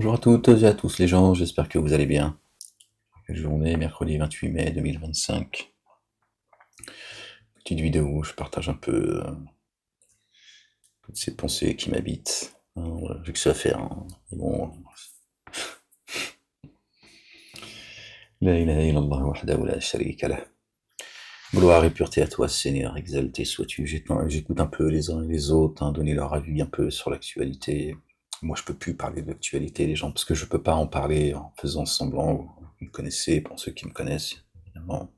Bonjour à toutes et à tous les gens, j'espère que vous allez bien. Quelle journée, mercredi 28 mai 2025. Petite vidéo où je partage un peu toutes ces pensées qui m'habitent. Voilà, j'ai que ça à faire. Et bon, la ilaha illallah wahdahu la sharika lah. Gloire et pureté à toi, Seigneur, exalté sois-tu. J'écoute un peu les uns et les autres, donner leur avis un peu sur l'actualité. Moi, je peux plus parler de l'actualité, les gens, parce que je peux pas en parler en faisant semblant. Vous me connaissez, pour ceux qui me connaissent, évidemment.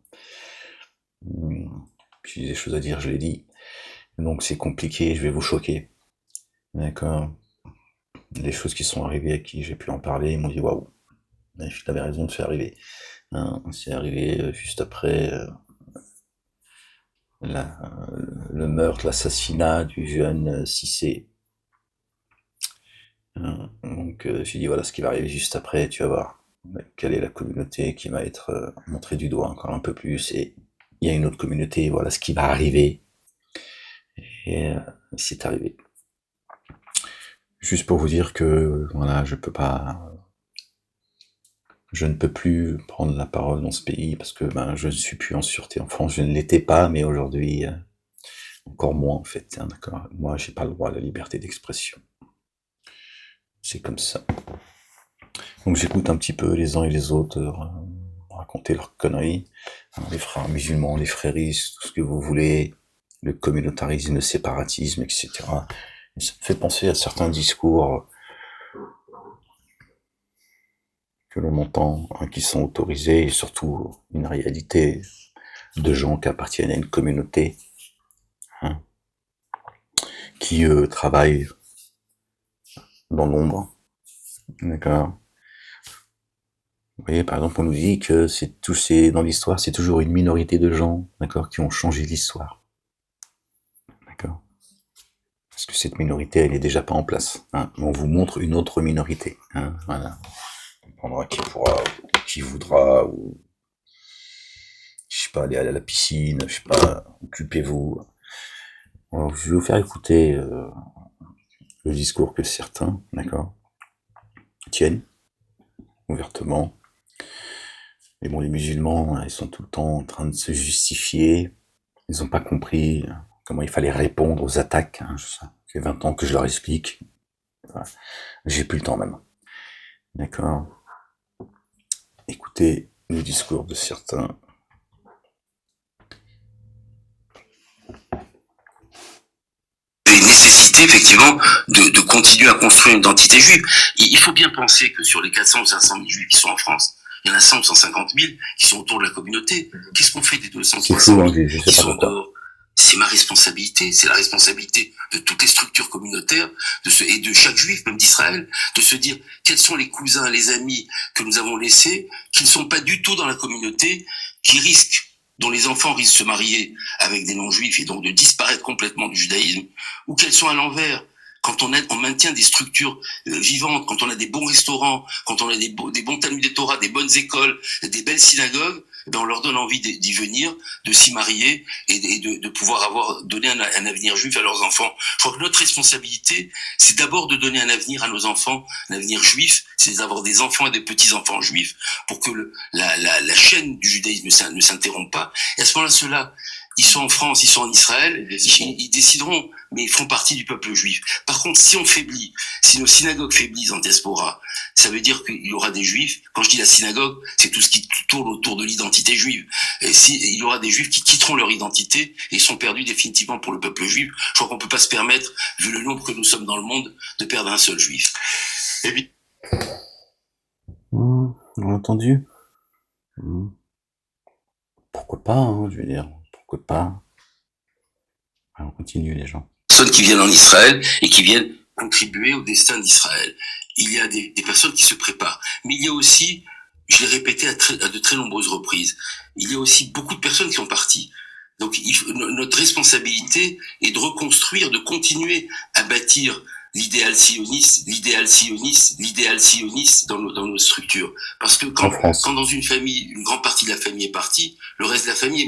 Puis j'ai des choses à dire, je l'ai dit. Donc c'est compliqué, je vais vous choquer. D'accord. Les choses qui sont arrivées à qui j'ai pu en parler, ils m'ont dit waouh, tu avais raison de faire arriver. C'est arrivé juste après la- le meurtre, l'assassinat du jeune Cissé. Donc j'ai dit voilà ce qui va arriver juste après, tu vas voir quelle est la communauté qui va être montrée du doigt encore un peu plus. Et il y a une autre communauté, voilà ce qui va arriver. Et c'est arrivé. Juste pour vous dire que voilà, je ne peux plus prendre la parole dans ce pays parce que je ne suis plus en sûreté en France. Je ne l'étais pas, mais aujourd'hui encore moins en fait. D'accord. Moi, j'ai pas le droit à la liberté d'expression. C'est comme ça. Donc j'écoute un petit peu les uns et les autres raconter leurs conneries. Les frères musulmans, les fréristes, tout ce que vous voulez, le communautarisme, le séparatisme, etc. Et ça me fait penser à certains discours que l'on entend, qui sont autorisés, et surtout une réalité de gens qui appartiennent à une communauté, hein, qui travaillent dans l'ombre. D'accord. Vous voyez, par exemple, on nous dit que dans l'histoire, c'est toujours une minorité de gens, d'accord, qui ont changé l'histoire. D'accord. Parce que cette minorité, elle est déjà pas en place. On vous montre une autre minorité. Voilà. On prendra qui pourra, qui voudra, ou je sais pas, aller à la piscine, je sais pas, occupez-vous. Alors, je vais vous faire écouter le discours que certains, d'accord, tiennent ouvertement. Mais bon, les musulmans, ils sont tout le temps en train de se justifier. Ils n'ont pas compris comment il fallait répondre aux attaques. Ça fait 20 ans que je leur explique. Voilà. J'ai plus le temps même. D'accord. Écoutez le discours de certains. Nécessité effectivement de continuer à construire une identité juive. Il faut bien penser que sur les 400 ou 500 000 juifs qui sont en France, il y en a 100 ou 150 000 qui sont autour de la communauté. Qu'est-ce qu'on fait des 200 ou 300 000 qui sont en dehors? C'est ma responsabilité, c'est la responsabilité de toutes les structures communautaires et de chaque juif, même d'Israël, de se dire quels sont les cousins, les amis que nous avons laissés, qui ne sont pas du tout dans la communauté, qui risquent, dont les enfants risquent de se marier avec des non-juifs et donc de disparaître complètement du judaïsme, ou qu'elles sont à l'envers. Quand on maintient des structures vivantes, quand on a des bons restaurants, quand on a des bons Talmud des Torah, des bonnes écoles, des belles synagogues, on leur donne envie d'y venir, de s'y marier et de pouvoir donner un avenir juif à leurs enfants. Je crois que notre responsabilité, c'est d'abord de donner un avenir à nos enfants, un avenir juif, c'est d'avoir des enfants et des petits-enfants juifs, pour que la chaîne du judaïsme ne s'interrompe pas. Et à ce moment-là, ceux-là, ils sont en France, ils sont en Israël, ils décideront, mais ils font partie du peuple juif. Par contre, si on faiblit, si nos synagogues faiblissent en diaspora, ça veut dire qu'il y aura des juifs. Quand je dis la synagogue, c'est tout ce qui tourne autour de l'identité juive. Et il y aura des juifs qui quitteront leur identité et sont perdus définitivement pour le peuple juif. Je crois qu'on peut pas se permettre, vu le nombre que nous sommes dans le monde, de perdre un seul juif. Et puis... On a entendu. Pourquoi pas, je veux dire, pourquoi pas. On continue les gens. Personnes qui viennent en Israël et qui viennent contribuer au destin d'Israël. Il y a des personnes qui se préparent. Mais il y a aussi, je l'ai répété à de très nombreuses reprises, il y a aussi beaucoup de personnes qui sont parties. Donc notre responsabilité est de reconstruire, de continuer à bâtir l'idéal sioniste dans nos structures. Parce que quand dans une famille, une grande partie de la famille est partie, le reste de la famille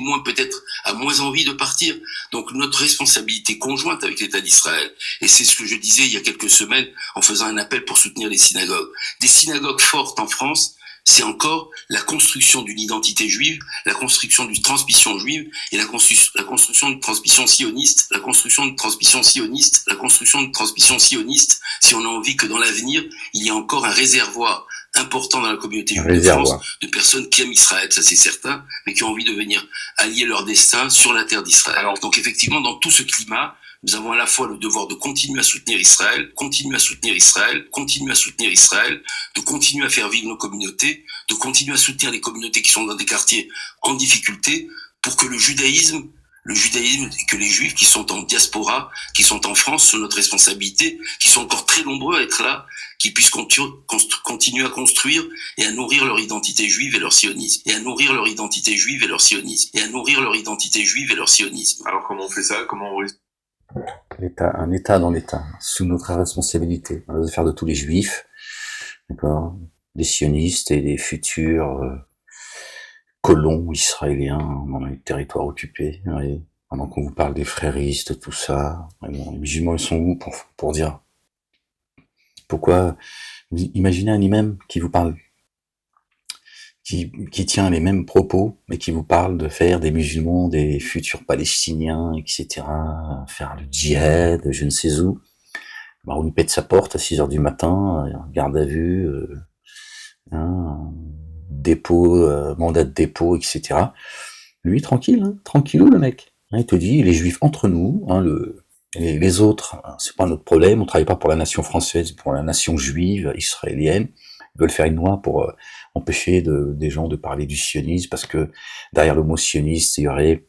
a moins envie de partir. Donc notre responsabilité conjointe avec l'État d'Israël, et c'est ce que je disais il y a quelques semaines en faisant un appel pour soutenir les synagogues. Des synagogues fortes en France, c'est encore la construction d'une identité juive, la construction d'une transmission juive et la construction d'une transmission sioniste, si on a envie que dans l'avenir, il y ait encore un réservoir important dans la communauté juive de France de personnes qui aiment Israël, ça c'est certain, mais qui ont envie de venir allier leur destin sur la terre d'Israël. Alors, donc effectivement, dans tout ce climat, nous avons à la fois le devoir de continuer à soutenir Israël, de continuer à faire vivre nos communautés, de continuer à soutenir les communautés qui sont dans des quartiers en difficulté, pour que le judaïsme et que les juifs qui sont en diaspora, qui sont en France, sous notre responsabilité, qui sont encore très nombreux à être là, qui puissent continuer à construire et à nourrir leur identité juive et leur sionisme. Alors comment on fait ça? Comment on risque un État dans l'État, sous notre responsabilité, dans les affaires de tous les juifs, d'accord, des sionistes et des futurs colons israéliens dans les territoires occupés. Oui. Pendant qu'on vous parle des fréristes, tout ça, bon, les musulmans ils sont où pour dire pourquoi? Imaginez un imam qui vous parle, qui tient les mêmes propos, mais qui vous parle de faire des musulmans des futurs palestiniens, etc., faire le djihad, je ne sais où. Bah, on lui pète sa porte à 6 heures du matin, garde à vue, dépôt, mandat de dépôt, etc. Lui, tranquille, tranquillou le mec. Il te dit, les juifs entre nous, les autres, c'est pas notre problème, on travaille pas pour la nation française, pour la nation juive, israélienne. Ils veulent faire une loi pour empêcher des gens de parler du sionisme, parce que derrière le mot sioniste, il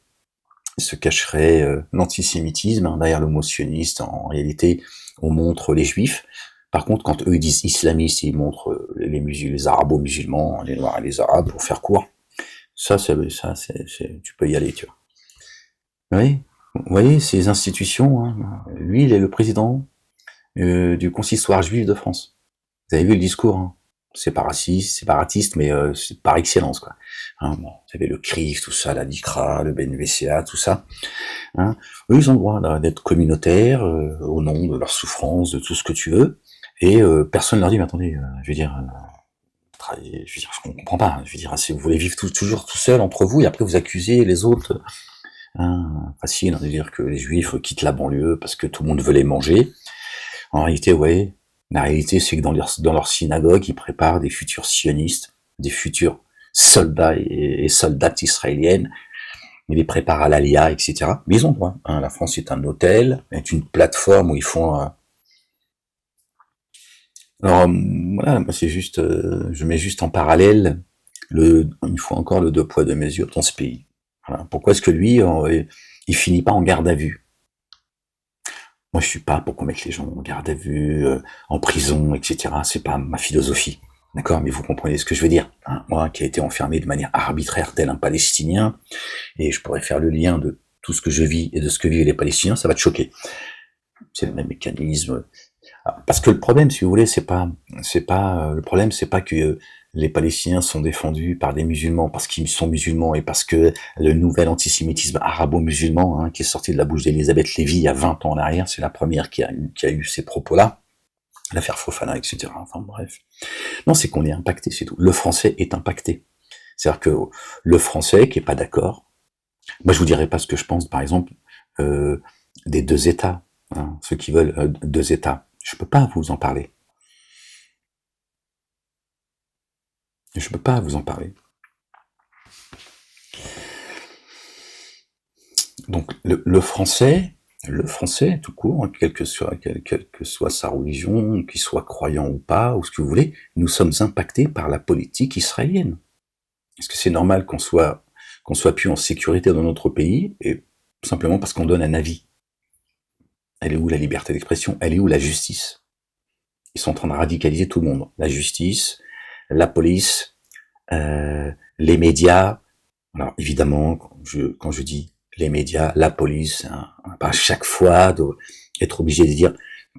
se cacherait l'antisémitisme. Derrière le mot sioniste, en réalité, on montre les juifs. Par contre, quand eux ils disent islamistes, ils montrent les arabo-musulmans, les noirs et les arabes, pour faire court. Ça, tu peux y aller, tu vois. Oui, vous voyez, ces institutions, hein, lui, il est le président du consistoire juif de France. Vous avez vu le discours, hein, séparatiste, mais c'est par excellence, quoi. Hein, bon, vous avez le CRIF, tout ça, la DICRA, le BNVCA, tout ça. Hein. Eux, ils ont le droit d'être communautaires, au nom de leur souffrance, de tout ce que tu veux, et personne ne leur dit, mais attendez, je veux dire, je comprends pas, je veux dire, si vous voulez vivre toujours tout seul entre vous, et après vous accusez les autres. Facile de dire que les juifs quittent la banlieue parce que tout le monde veut les manger. En réalité, ouais, la réalité c'est que dans leur synagogue, ils préparent des futurs sionistes, des futurs soldats et soldates israéliennes, ils les préparent à l'Alia, etc. Mais ils ont droit. Hein. La France est un hôtel, est une plateforme où ils font... Alors voilà, c'est juste, je mets juste en parallèle, une fois encore, le 2 poids 2 mesures dans ce pays. Voilà. Pourquoi est-ce que lui, il finit pas en garde à vue? Moi, je suis pas pour qu'on mette les gens en garde à vue, en prison, etc. C'est pas ma philosophie, d'accord? Mais vous comprenez ce que je veux dire, hein? Moi, qui ai été enfermé de manière arbitraire tel un Palestinien, et je pourrais faire le lien de tout ce que je vis et de ce que vivent les Palestiniens, ça va te choquer. C'est le même mécanisme. Parce que le problème, si vous voulez, le problème, c'est pas que les Palestiniens sont défendus par des musulmans parce qu'ils sont musulmans et parce que le nouvel antisémitisme arabo-musulman, hein, qui est sorti de la bouche d'Elisabeth Lévy il y a 20 ans en arrière, c'est la première qui a eu ces propos-là, l'affaire Fofana, etc. Enfin bref. Non, c'est qu'on est impacté, c'est tout. Le français est impacté. C'est-à-dire que le français qui est pas d'accord, moi je vous dirais pas ce que je pense, par exemple, des 2 États, hein, ceux qui veulent 2 États. Je peux pas vous en parler. Je peux pas vous en parler. Donc le français tout court, quelle que soit sa religion, qu'il soit croyant ou pas, ou ce que vous voulez, nous sommes impactés par la politique israélienne. Est-ce que c'est normal qu'on soit plus en sécurité dans notre pays, et simplement parce qu'on donne un avis? Elle est où la liberté d'expression? Elle est où la justice? Ils sont en train de radicaliser tout le monde. La justice, la police, les médias. Alors évidemment, quand je dis les médias, la police, hein, pas à chaque fois être obligé de dire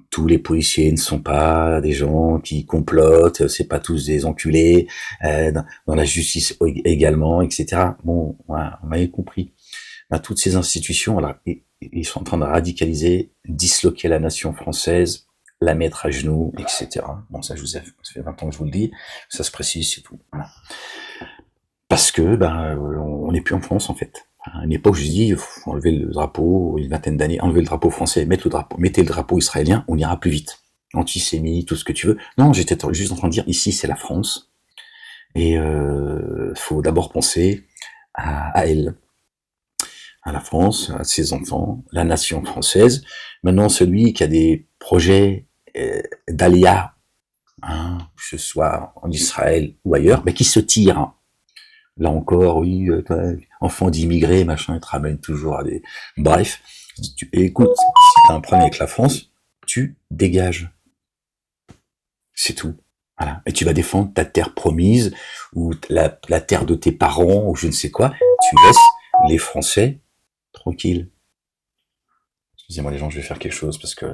tous les policiers ne sont pas des gens qui complotent, c'est pas tous des enculés, dans la justice également, etc. Bon, voilà, on m'avait compris. Toutes ces institutions, voilà, ils sont en train de radicaliser, disloquer la nation française, la mettre à genoux, etc. Bon, ça, ça fait 20 ans que je vous le dis, ça se précise, c'est tout. Voilà. Parce que, on n'est plus en France, en fait. À une époque, je dis, il faut enlever le drapeau, une vingtaine d'années, enlever le drapeau français, mettez le drapeau israélien, on ira plus vite. Antisémite, tout ce que tu veux. Non, j'étais juste en train de dire, ici, c'est la France. Et faut d'abord penser à elle, à la France, à ses enfants, la nation française. Maintenant, celui qui a des projets d'aléa, que ce soit en Israël ou ailleurs, mais qui se tire. Hein. Là encore, oui, enfant d'immigrés, machin, ils te ramènent toujours à des... Bref, écoute, si t'as un problème avec la France, tu dégages. C'est tout. Voilà. Et tu vas défendre ta terre promise, ou la terre de tes parents, ou je ne sais quoi. Tu laisses les Français tranquilles. Excusez-moi les gens, je vais faire quelque chose, parce que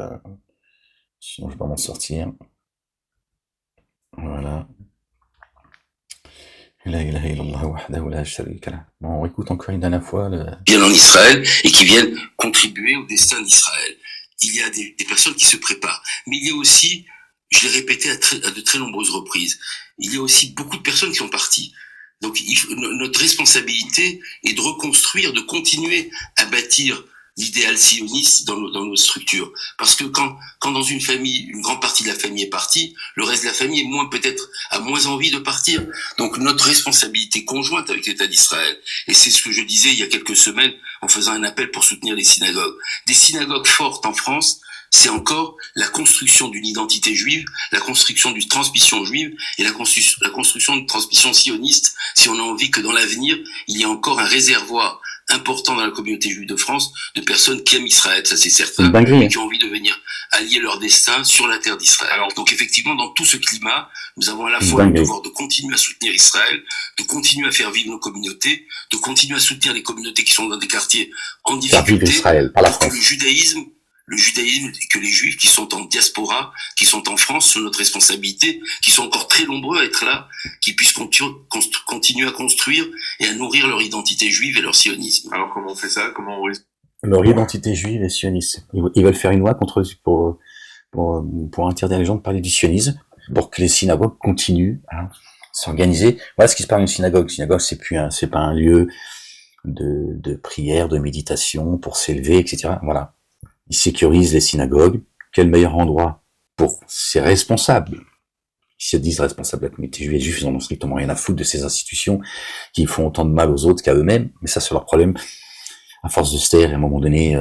sinon je vais pas m'en sortir. Voilà. Bon, on écoute encore une dernière fois. Viennent en Israël et qui viennent contribuer au destin d'Israël. Il y a des personnes qui se préparent. Mais il y a aussi, je l'ai répété à de très nombreuses reprises, il y a aussi beaucoup de personnes qui sont parties. Donc notre responsabilité est de reconstruire, de continuer à bâtir l'idéal sioniste dans nos structures. Parce que quand dans une famille, une grande partie de la famille est partie, le reste de la famille a moins envie de partir. Donc notre responsabilité conjointe avec l'État d'Israël, et c'est ce que je disais il y a quelques semaines en faisant un appel pour soutenir les synagogues. Des synagogues fortes en France, c'est encore la construction d'une identité juive, la construction d'une transmission juive et la construction d'une transmission sioniste, si on a envie que dans l'avenir, il y ait encore un réservoir important dans la communauté juive de France de personnes qui aiment Israël, ça c'est certain, et qui ont envie de venir allier leur destin sur la terre d'Israël. Alors donc effectivement, dans tout ce climat, nous avons à la fois le devoir de continuer à soutenir Israël, de continuer à faire vivre nos communautés, de continuer à soutenir les communautés qui sont dans des quartiers en difficulté, Israël, par la France. Le judaïsme et que les juifs qui sont en diaspora, qui sont en France, sous notre responsabilité, qui sont encore très nombreux à être là, qui puissent continuer à construire et à nourrir leur identité juive et leur sionisme. Alors comment on fait ça? Comment on... Leur identité juive et sioniste. Ils veulent faire une loi pour interdire les gens de parler du sionisme, pour que les synagogues continuent à s'organiser. Voilà ce qui se passe d'une synagogue. Une synagogue, c'est pas un lieu de prière, de méditation, pour s'élever, etc. Voilà. Ils sécurisent les synagogues. Quel meilleur endroit pour ces responsables? Ils se disent responsables de la communauté juive et juifs, ils en ont strictement rien à foutre de ces institutions qui font autant de mal aux autres qu'à eux-mêmes. Mais ça, c'est leur problème. À force de se taire, et à un moment donné,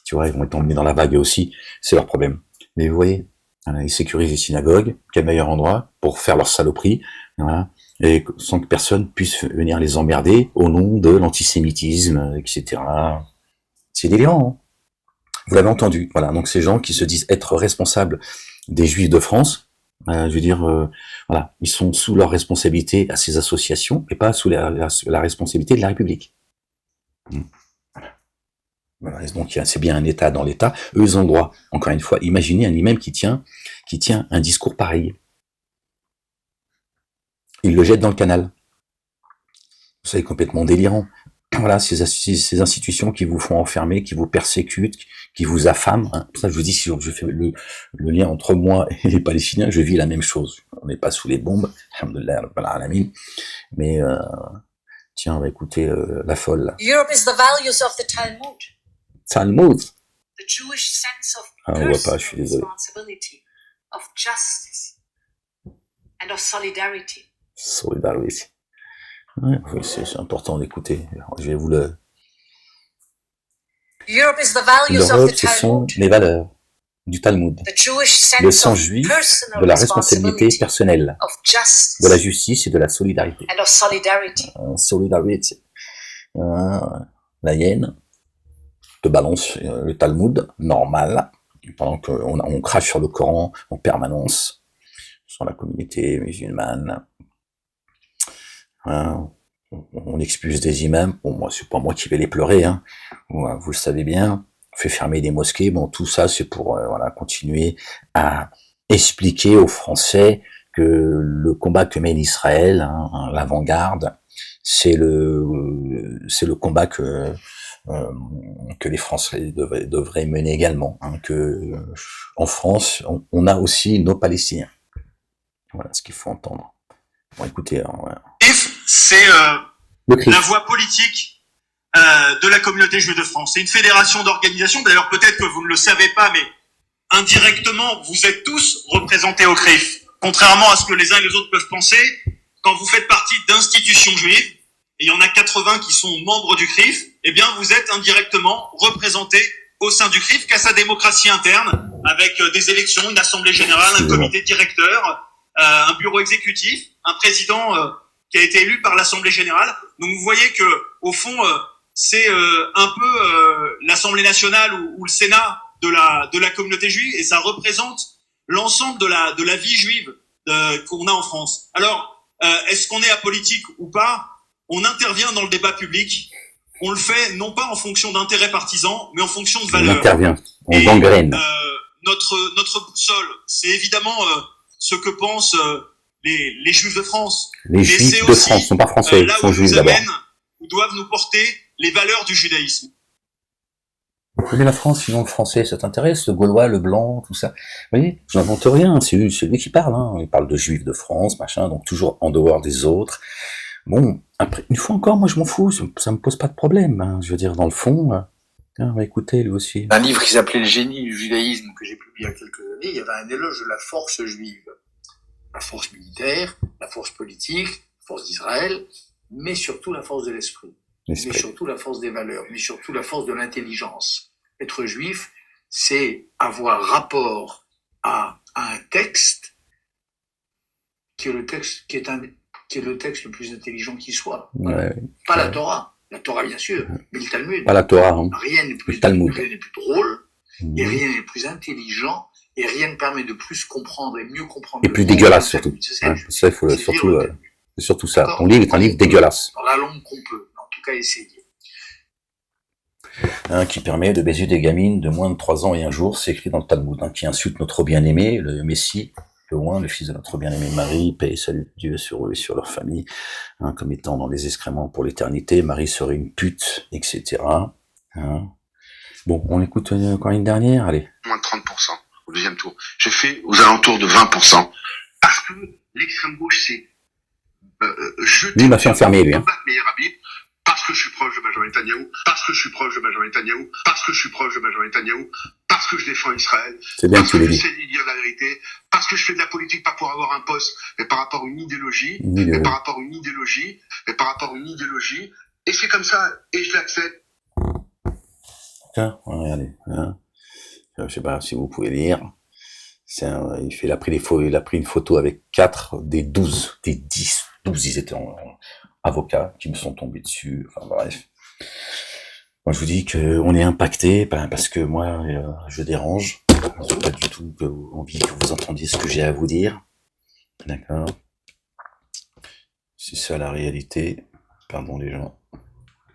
tu vois, ils vont être emmenés dans la vague aussi. C'est leur problème. Mais vous voyez, voilà, ils sécurisent les synagogues. Quel meilleur endroit pour faire leur saloperie, voilà, et sans que personne puisse venir les emmerder au nom de l'antisémitisme, etc. C'est délirant, hein. Vous l'avez entendu, voilà. Donc ces gens qui se disent être responsables des Juifs de France, je veux dire, voilà, ils sont sous leur responsabilité à ces associations et pas sous la responsabilité de la République. Voilà, donc c'est bien un État dans l'État. Eux, ils ont le droit. Encore une fois, imaginez un imam qui tient un discours pareil. Il le jette dans le canal. C'est complètement délirant. Voilà, ces institutions qui vous font enfermer, qui vous persécutent, qui vous affament. Hein. Pour ça, je vous dis, si je fais le lien entre moi et les Palestiniens, je vis la même chose. On n'est pas sous les bombes, alhamdoulilah, rabbil alamin. Mais tiens, on va écouter la folle. Europe is the values of the Talmud. Talmud. The Jewish sense of On voit pas, je suis désolé. responsibility, of justice, and of solidarity. Solidarité. Ouais, c'est important d'écouter. Je vais vous le... Europe is the values of L'Europe, the ce sont Talmud. les valeurs du Talmud. The Jewish Le sense sens of juif personal de la responsabilité responsibility, personnelle, of justice, de la justice et de la solidarité. and of solidarity. Solidarité. La hyène te balance le Talmud, normal, pendant qu'on crache sur le Coran en permanence, sur la communauté musulmane. On expulse des imams. Bon, moi, c'est pas moi qui vais les pleurer, hein. Vous le savez bien. fait fermer des mosquées. Bon, tout ça, c'est pour voilà, continuer à expliquer aux Français que le combat que mène Israël, hein, l'avant-garde, c'est le combat que les Français devraient mener également, hein, que en France, on a aussi nos Palestiniens. Voilà ce qu'il faut entendre. Bon, écoutez, hein, voilà. C'est la voie politique de la communauté juive de France. C'est une fédération d'organisations. D'ailleurs, peut-être que vous ne le savez pas, mais indirectement, vous êtes tous représentés au CRIF. Contrairement à ce que les uns et les autres peuvent penser, quand vous faites partie d'institutions juives, et il y en a 80 qui sont membres du CRIF, eh bien, vous êtes indirectement représentés au sein du CRIF qu'à sa démocratie interne, avec des élections, une assemblée générale, un comité directeur, un bureau exécutif, un président qui a été élu par l'assemblée générale. Donc, vous voyez que, au fond, c'est un peu l'Assemblée nationale ou le Sénat de la communauté juive, et ça représente l'ensemble de la vie juive qu'on a en France. Alors, est-ce qu'on est apolitique ou pas? On intervient dans le débat public. On le fait non pas en fonction d'intérêts partisans, mais en fonction de valeurs. On intervient, on gangrène. Notre boussole, c'est évidemment ce que pensent les Juifs de France. Les Juifs de France sont pas français, ils sont juifs d'abord. Où doivent nous porter les valeurs du judaïsme. Mais la France, sinon le français, ça t'intéresse? Le gaulois, le blanc, tout ça. Vous voyez, je n'invente rien, c'est lui qui parle, hein. Il parle de juifs de France, machin, donc toujours en dehors des autres. Bon, après, une fois encore, moi je m'en fous, ça me pose pas de problème, hein. Je veux dire, dans le fond, on va écouter lui aussi. Un livre qui s'appelait Le génie du judaïsme, que j'ai publié il y a quelques années, il y avait un éloge de la force juive. La force militaire, la force politique, la force d'Israël, mais surtout la force de l'esprit. Mais surtout la force des valeurs, mais surtout la force de l'intelligence. Être juif, c'est avoir rapport à un texte qui est le texte le plus intelligent qui soit. Voilà. Ouais, pas la Torah. La Torah, bien sûr, mais le Talmud. Pas la Torah, hein. Rien n'est plus drôle, et rien n'est plus intelligent, et rien ne permet de plus comprendre et mieux comprendre. Et plus dégueulasse, surtout. Ça, il faut surtout, c'est surtout ça. Ton livre est un livre dégueulasse. Dans la langue qu'on peut, en tout cas essayer. Qui permet de baiser des gamines de moins de 3 ans et un jour, c'est écrit dans le Talmud, qui insulte notre bien-aimé, le Messie, le fils de notre bien-aimé Marie, paix et salut de Dieu sur eux et sur leur famille, comme étant dans les excréments pour l'éternité. Marie serait une pute, etc. Bon, on écoute encore une dernière, allez. Moins de 30% au deuxième tour. J'ai fait aux alentours de 20%. Parce que l'extrême gauche, c'est jeter... Lui, il m'a fait enfermer, lui. Parce que je suis proche de Benjamin Netanyahou, parce que je suis proche de Benjamin Netanyahou, parce que je suis proche de Benjamin Netanyahou, parce que je défends Israël, c'est bien parce que je sais dire la vérité, parce que je fais de la politique pas pour avoir un poste, mais par rapport à une idéologie, mais par rapport à une idéologie, mais par rapport à une idéologie, et c'est comme ça, et je l'accepte. Tiens, regardez, je sais pas si vous pouvez lire. Il a pris une photo avec 4 des 12, des 10, 12, ils étaient avocats qui me sont tombés dessus, enfin bref. Moi je vous dis qu'on est impacté, parce que moi je dérange, j'ai pas du tout envie que vous entendiez ce que j'ai à vous dire, d'accord? C'est ça la réalité, pardon les gens.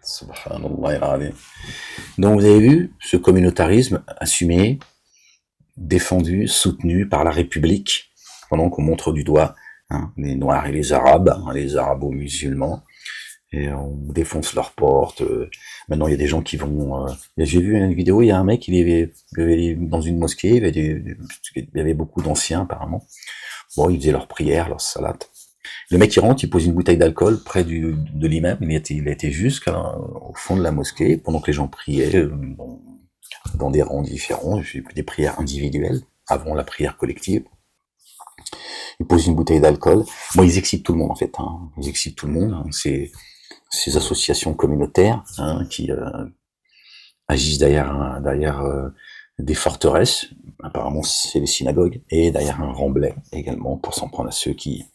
Subhanallah. Donc vous avez vu, ce communautarisme assumé, défendu, soutenu par la République, pendant qu'on montre du doigt les Noirs et les Arabes, les Arabo-musulmans, et on défonce leurs portes. Maintenant, il y a des gens qui vont... J'ai vu une vidéo, il y a un mec, il est dans une mosquée, il y avait beaucoup d'anciens apparemment. Bon, ils faisaient leurs prières, leurs salades. Le mec, il rentre, il pose une bouteille d'alcool près de l'imam, il était jusqu'au fond de la mosquée, pendant que les gens priaient dans des rangs différents, des prières individuelles, avant la prière collective. Ils posent une bouteille d'alcool. Bon, ils excitent tout le monde en fait. Ils excitent tout le monde. Ces associations communautaires qui agissent derrière des forteresses. Apparemment, c'est les synagogues et derrière un remblai également pour s'en prendre à ceux qui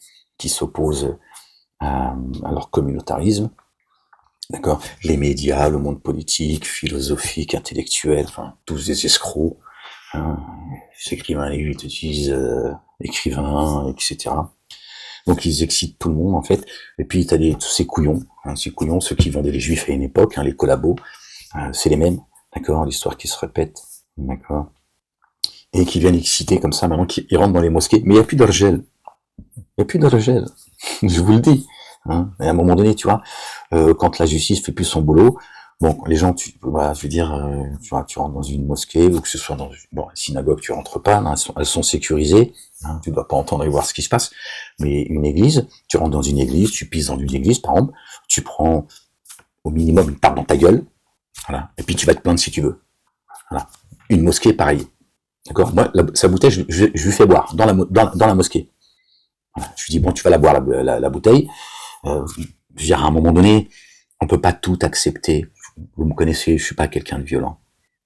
s'opposent à leur communautarisme. D'accord. Les médias, le monde politique, philosophique, intellectuel, enfin tous des escrocs. Ces écrivains, ils te disent écrivains, etc. Donc ils excitent tout le monde en fait. Et puis t'as tous ces couillons, ceux qui vendaient les juifs à une époque, les collabos, c'est les mêmes. d'accord, l'histoire qui se répète, d'accord, et qui viennent exciter comme ça, maintenant qu'ils rentrent dans les mosquées, mais il n'y a plus d'argel, je vous le dis, hein. Et à un moment donné, tu vois, quand la justice fait plus son boulot, bon, les gens, voilà, je veux dire, tu vois, tu rentres dans une mosquée, ou que ce soit dans une synagogue, tu rentres pas, hein, elles sont sécurisées, hein, tu dois pas entendre et voir ce qui se passe, mais une église, tu rentres dans une église, tu pisses dans une église, par exemple, tu prends au minimum une tarte dans ta gueule, voilà, et puis tu vas te plaindre si tu veux. Voilà. Une mosquée, pareil. D'accord. Moi, sa bouteille, je lui fais boire dans la mosquée. Voilà. Je lui dis, bon, tu vas la boire, la bouteille. Je veux dire, à un moment donné, on peut pas tout accepter. Vous me connaissez, je suis pas quelqu'un de violent.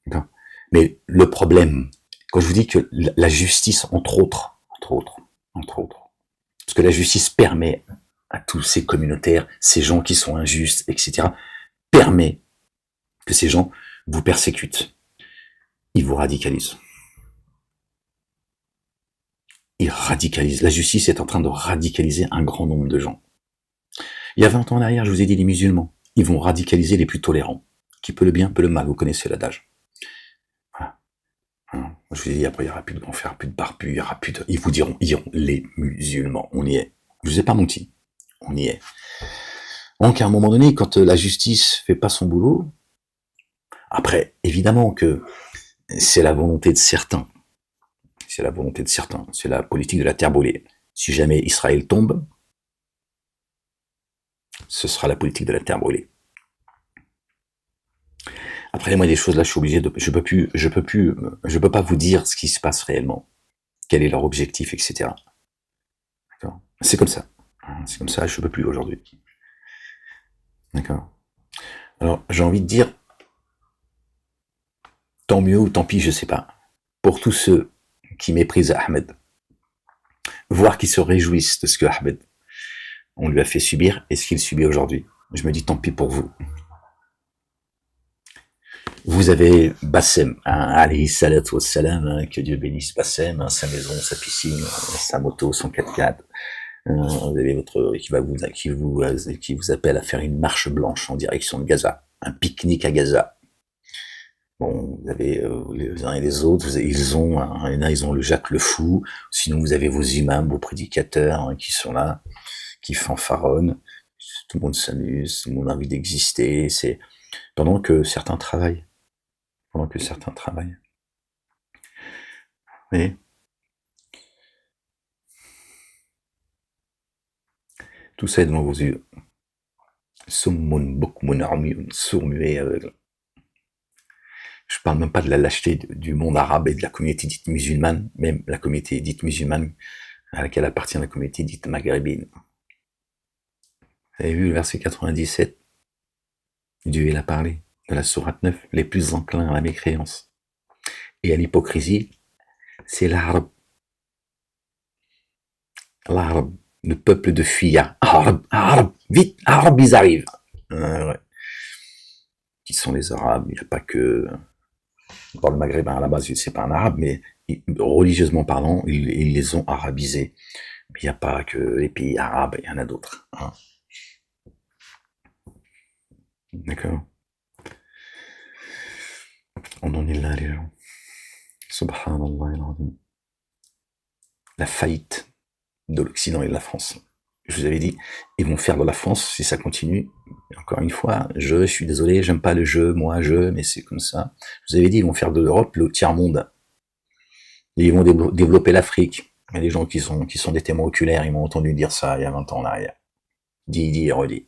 D'accord. Mais le problème, quand je vous dis que la justice, entre autres, parce que la justice permet à tous ces communautaires, ces gens qui sont injustes, etc., permet que ces gens vous persécutent. Ils vous radicalisent. Ils radicalisent. La justice est en train de radicaliser un grand nombre de gens. Il y a 20 ans en arrière, je vous ai dit, les musulmans, ils vont radicaliser les plus tolérants. Qui peut le bien, peut le mal. Vous connaissez l'adage. Voilà. Je vous ai dit, après, il n'y aura plus de grands frères, plus de barbus, il y aura plus de... Ils vous diront, les musulmans, on y est. Je vous ai pas menti. On y est. Donc, à un moment donné, quand la justice fait pas son boulot, après, évidemment que c'est la volonté de certains. C'est la volonté de certains. C'est la politique de la terre brûlée. Si jamais Israël tombe, ce sera la politique de la terre brûlée. Après, moi, des choses là, je suis obligé de, je peux pas vous dire ce qui se passe réellement. Quel est leur objectif, etc. D'accord. C'est comme ça. C'est comme ça, je peux plus aujourd'hui. D'accord. Alors, j'ai envie de dire, tant mieux ou tant pis, je sais pas. Pour tous ceux qui méprisent Ahmed, voire qui se réjouissent de ce que Ahmed, on lui a fait subir et ce qu'il subit aujourd'hui. Je me dis tant pis pour vous. Vous avez Bassem, alayhi salatu wassalam, que Dieu bénisse Bassem, sa maison, sa piscine, sa moto, son 4x4. Vous avez votre qui vous appelle à faire une marche blanche en direction de Gaza, un pique-nique à Gaza. Bon, vous avez les uns et les autres, ils ont le Jacques le Fou, sinon vous avez vos imams, vos prédicateurs qui sont là, qui fanfaronnent, tout le monde s'amuse, tout le monde a envie d'exister, c'est pendant que certains travaillent. Et tout ça est devant vos yeux. Summun bukmun umyun, sourd, muet, aveugle. Je parle même pas de la lâcheté du monde arabe et de la communauté dite musulmane, même la communauté dite musulmane à laquelle appartient la communauté dite maghrébine. Vous avez vu le verset 97? Dieu il a parlé de la sourate 9, les plus enclins à la mécréance et à l'hypocrisie, c'est l'arabe. L'arabe, le peuple de Fiya. Arabe, vite, arabe, ils arrivent. Ouais. Qui sont les arabes? Il n'y a pas que... Dans le maghrébin, à la base, c'est pas un arabe, mais religieusement parlant, ils les ont arabisés. Mais il n'y a pas que les pays arabes, il y en a d'autres. Hein. D'accord. On en est là, les gens. Subhanallah al-azim. La faillite de l'Occident et de la France. Je vous avais dit, ils vont faire de la France si ça continue. Encore une fois, je suis désolé, j'aime pas le jeu, mais c'est comme ça. Je vous avais dit, ils vont faire de l'Europe le tiers-monde. Et ils vont développer l'Afrique. Il y a des gens qui sont des témoins oculaires, ils m'ont entendu dire ça il y a 20 ans en arrière. Dit et redit.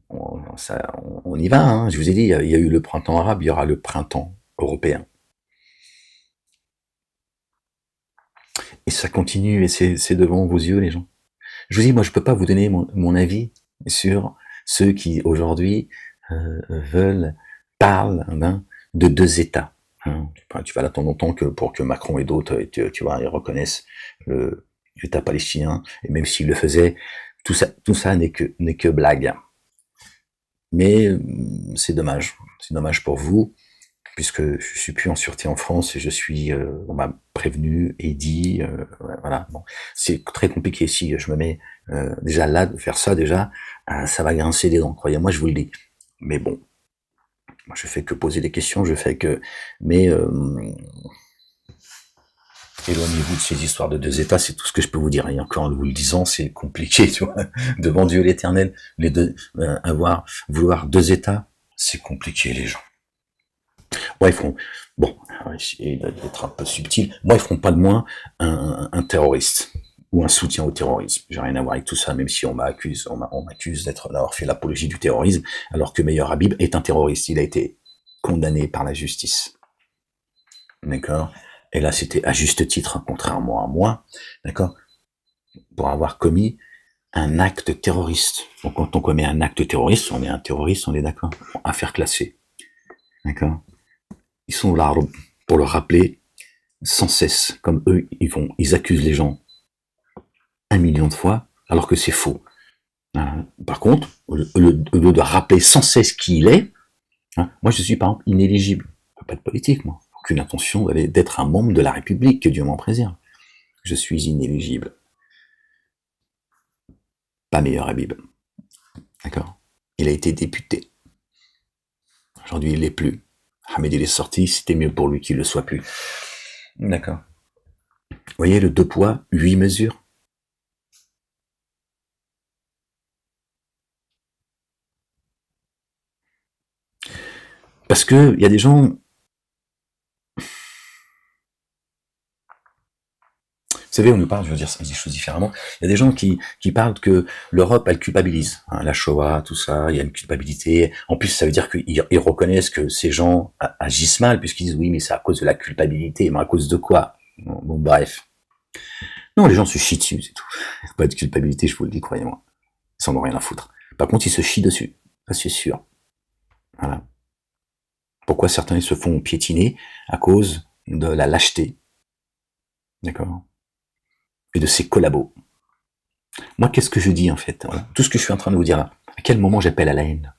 On y va, hein. Je vous ai dit, il y a eu le printemps arabe, il y aura le printemps européen. Et ça continue, et c'est devant vos yeux, les gens. Je vous dis, moi, je peux pas vous donner mon avis sur ceux qui, aujourd'hui, parlent de deux États. Hein. Tu vas l'attendre longtemps pour que Macron et d'autres, tu vois, ils reconnaissent l'État palestinien, et même s'ils le faisaient, tout ça n'est que blague. Mais c'est dommage pour vous, puisque je suis plus en sûreté en France et on m'a prévenu et dit, voilà. Bon, c'est très compliqué si je me mets déjà là de faire ça déjà, ça va grincer des dents. Croyez-moi, je vous le dis. Mais bon, Moi, je fais que poser des questions, je fais que... Mais éloignez-vous de ces histoires de 2 États, c'est tout ce que je peux vous dire. Et encore, en vous le disant, c'est compliqué, tu vois. Devant Dieu l'Éternel, vouloir 2 États, c'est compliqué, les gens. Moi, ils feront... Bon, on va essayer d'être un peu subtil. Moi, ils feront pas de moins un terroriste ou un soutien au terrorisme. J'ai rien à voir avec tout ça, même si on m'accuse d'avoir fait l'apologie du terrorisme, alors que Meyer Habib est un terroriste. Il a été condamné par la justice. D'accord? Et là, c'était à juste titre, contrairement à moi, d'accord? Pour avoir commis un acte terroriste. Donc, quand on commet un acte terroriste, on est un terroriste, on est d'accord? Affaire classée. D'accord? Ils sont là pour le rappeler sans cesse, comme eux, ils accusent les gens 1 million de fois, alors que c'est faux. Par contre, au lieu de rappeler sans cesse qui il est, moi je suis par exemple inéligible. Je peux pas de politique, moi. Aucune intention d'être un membre de la République, que Dieu m'en préserve. Je suis inéligible. Pas Meyer Habib. D'accord? Il a été député. Aujourd'hui, il l'est plus. Ahmed, il est sorti, c'était mieux pour lui qu'il le soit plus. D'accord. Vous voyez le 2 poids, 8 mesures. Parce que il y a des gens... Vous savez, on nous parle, je veux dire des choses différemment, il y a des gens qui parlent que l'Europe, elle culpabilise. La Shoah, tout ça, il y a une culpabilité. En plus, ça veut dire qu'ils reconnaissent que ces gens agissent mal, puisqu'ils disent oui, mais c'est à cause de la culpabilité. Mais à cause de quoi? Bon, bref. Non, les gens se chient dessus, c'est tout. Pas de culpabilité, je vous le dis, croyez-moi. Ils s'en ont rien à foutre. Par contre, ils se chient dessus. Ça, c'est sûr. Voilà. Pourquoi certains se font piétiner? À cause de la lâcheté. D'accord? Et de ses collabos. Moi, qu'est-ce que je dis, en fait? Voilà. Tout ce que je suis en train de vous dire là. À quel moment j'appelle à la haine?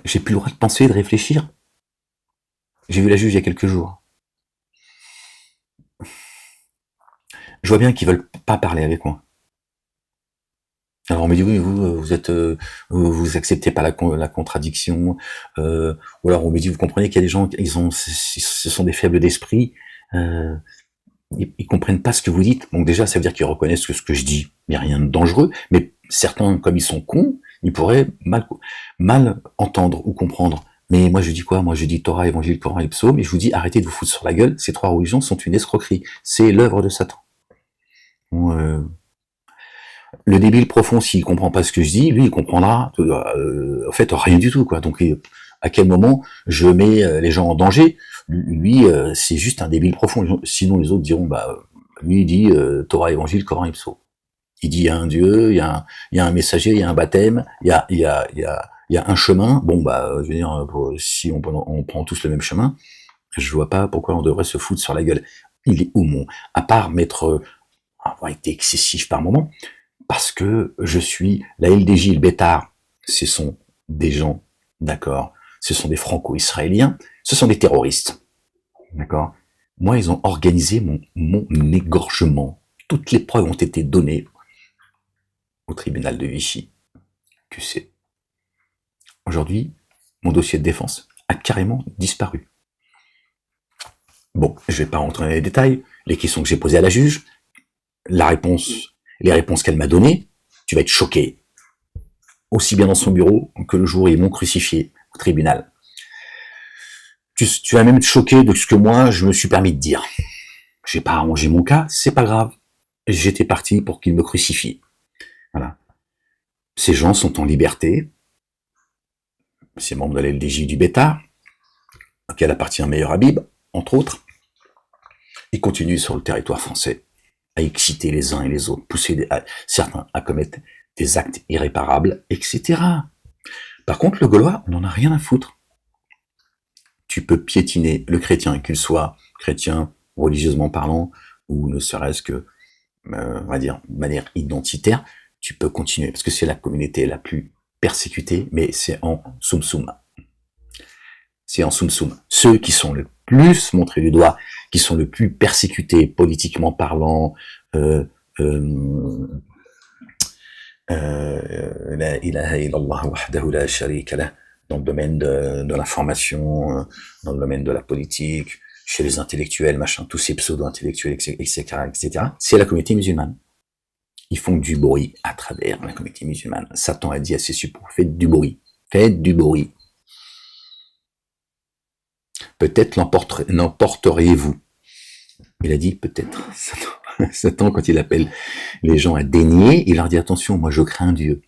J'ai plus le droit de penser, de réfléchir? J'ai vu la juge il y a quelques jours. Je vois bien qu'ils veulent pas parler avec moi. Alors on me dit oui, vous acceptez pas la contradiction, ou alors on me dit vous comprenez qu'il y a des gens ce sont des faibles d'esprit, ils comprennent pas ce que vous dites. Donc déjà ça veut dire qu'ils reconnaissent que ce que je dis, il n'y a rien de dangereux, mais certains comme ils sont cons, ils pourraient mal entendre ou comprendre. Mais moi je dis quoi? Moi je dis Torah, Évangile, Coran et Psaume, et je vous dis arrêtez de vous foutre sur la gueule. Ces 3 religions sont une escroquerie. C'est l'œuvre de Satan. Bon, le débile profond, s'il comprend pas ce que je dis, lui, il comprendra, en fait, rien du tout, quoi. Donc, à quel moment je mets les gens en danger? Lui, c'est juste un débile profond. Sinon, les autres diront, lui, il dit Torah, Évangile, Coran et Psaume. Il dit, il y a un Dieu, il y a un messager, il y a un baptême, il y a un chemin. Bon, je veux dire, si on prend tous le même chemin, je vois pas pourquoi on devrait se foutre sur la gueule. Il est où à part avoir été excessif par moment, parce que je suis la LDJ, le Bétard, ce sont des gens, d'accord, ce sont des franco-israéliens, ce sont des terroristes, d'accord. Moi, ils ont organisé mon égorgement. Toutes les preuves ont été données au tribunal de Vichy, QC. Aujourd'hui, mon dossier de défense a carrément disparu. Bon, je vais pas rentrer dans les détails, les questions que j'ai posées à la juge, les réponses qu'elle m'a données, tu vas être choqué. Aussi bien dans son bureau que le jour où ils m'ont crucifié au tribunal. Tu vas même être choqué de ce que moi, je me suis permis de dire. J'ai pas arrangé mon cas, c'est pas grave. J'étais parti pour qu'ils me crucifient. Voilà. Ces gens sont en liberté. Ces membres de la LDJ du Bétard, auquel appartient Meyer Habib, entre autres. Ils continuent sur le territoire français à exciter les uns et les autres, pousser certains à commettre des actes irréparables, etc. Par contre, le Gaulois, on n'en a rien à foutre. Tu peux piétiner le chrétien, qu'il soit chrétien, religieusement parlant, ou ne serait-ce que, on va dire, de manière identitaire, tu peux continuer, parce que c'est la communauté la plus persécutée, mais c'est en soum-soum. C'est en soum-soum. Ceux qui sont le plus montrés du doigt, qui sont le plus persécutés politiquement parlant, la ilaha illallah wahdahu la sharika lah, dans le domaine de l'information, dans le domaine de la politique, chez les intellectuels, machin, tous ces pseudo-intellectuels, etc., c'est la communauté musulmane. Ils font du bruit à travers la communauté musulmane. Satan a dit à ses suppôts, faites du bruit. Faites du bruit. Peut-être l'emporteriez-vous. Il a dit peut-être. Satan, quand il appelle les gens à dénier, il leur dit attention, moi je crains Dieu.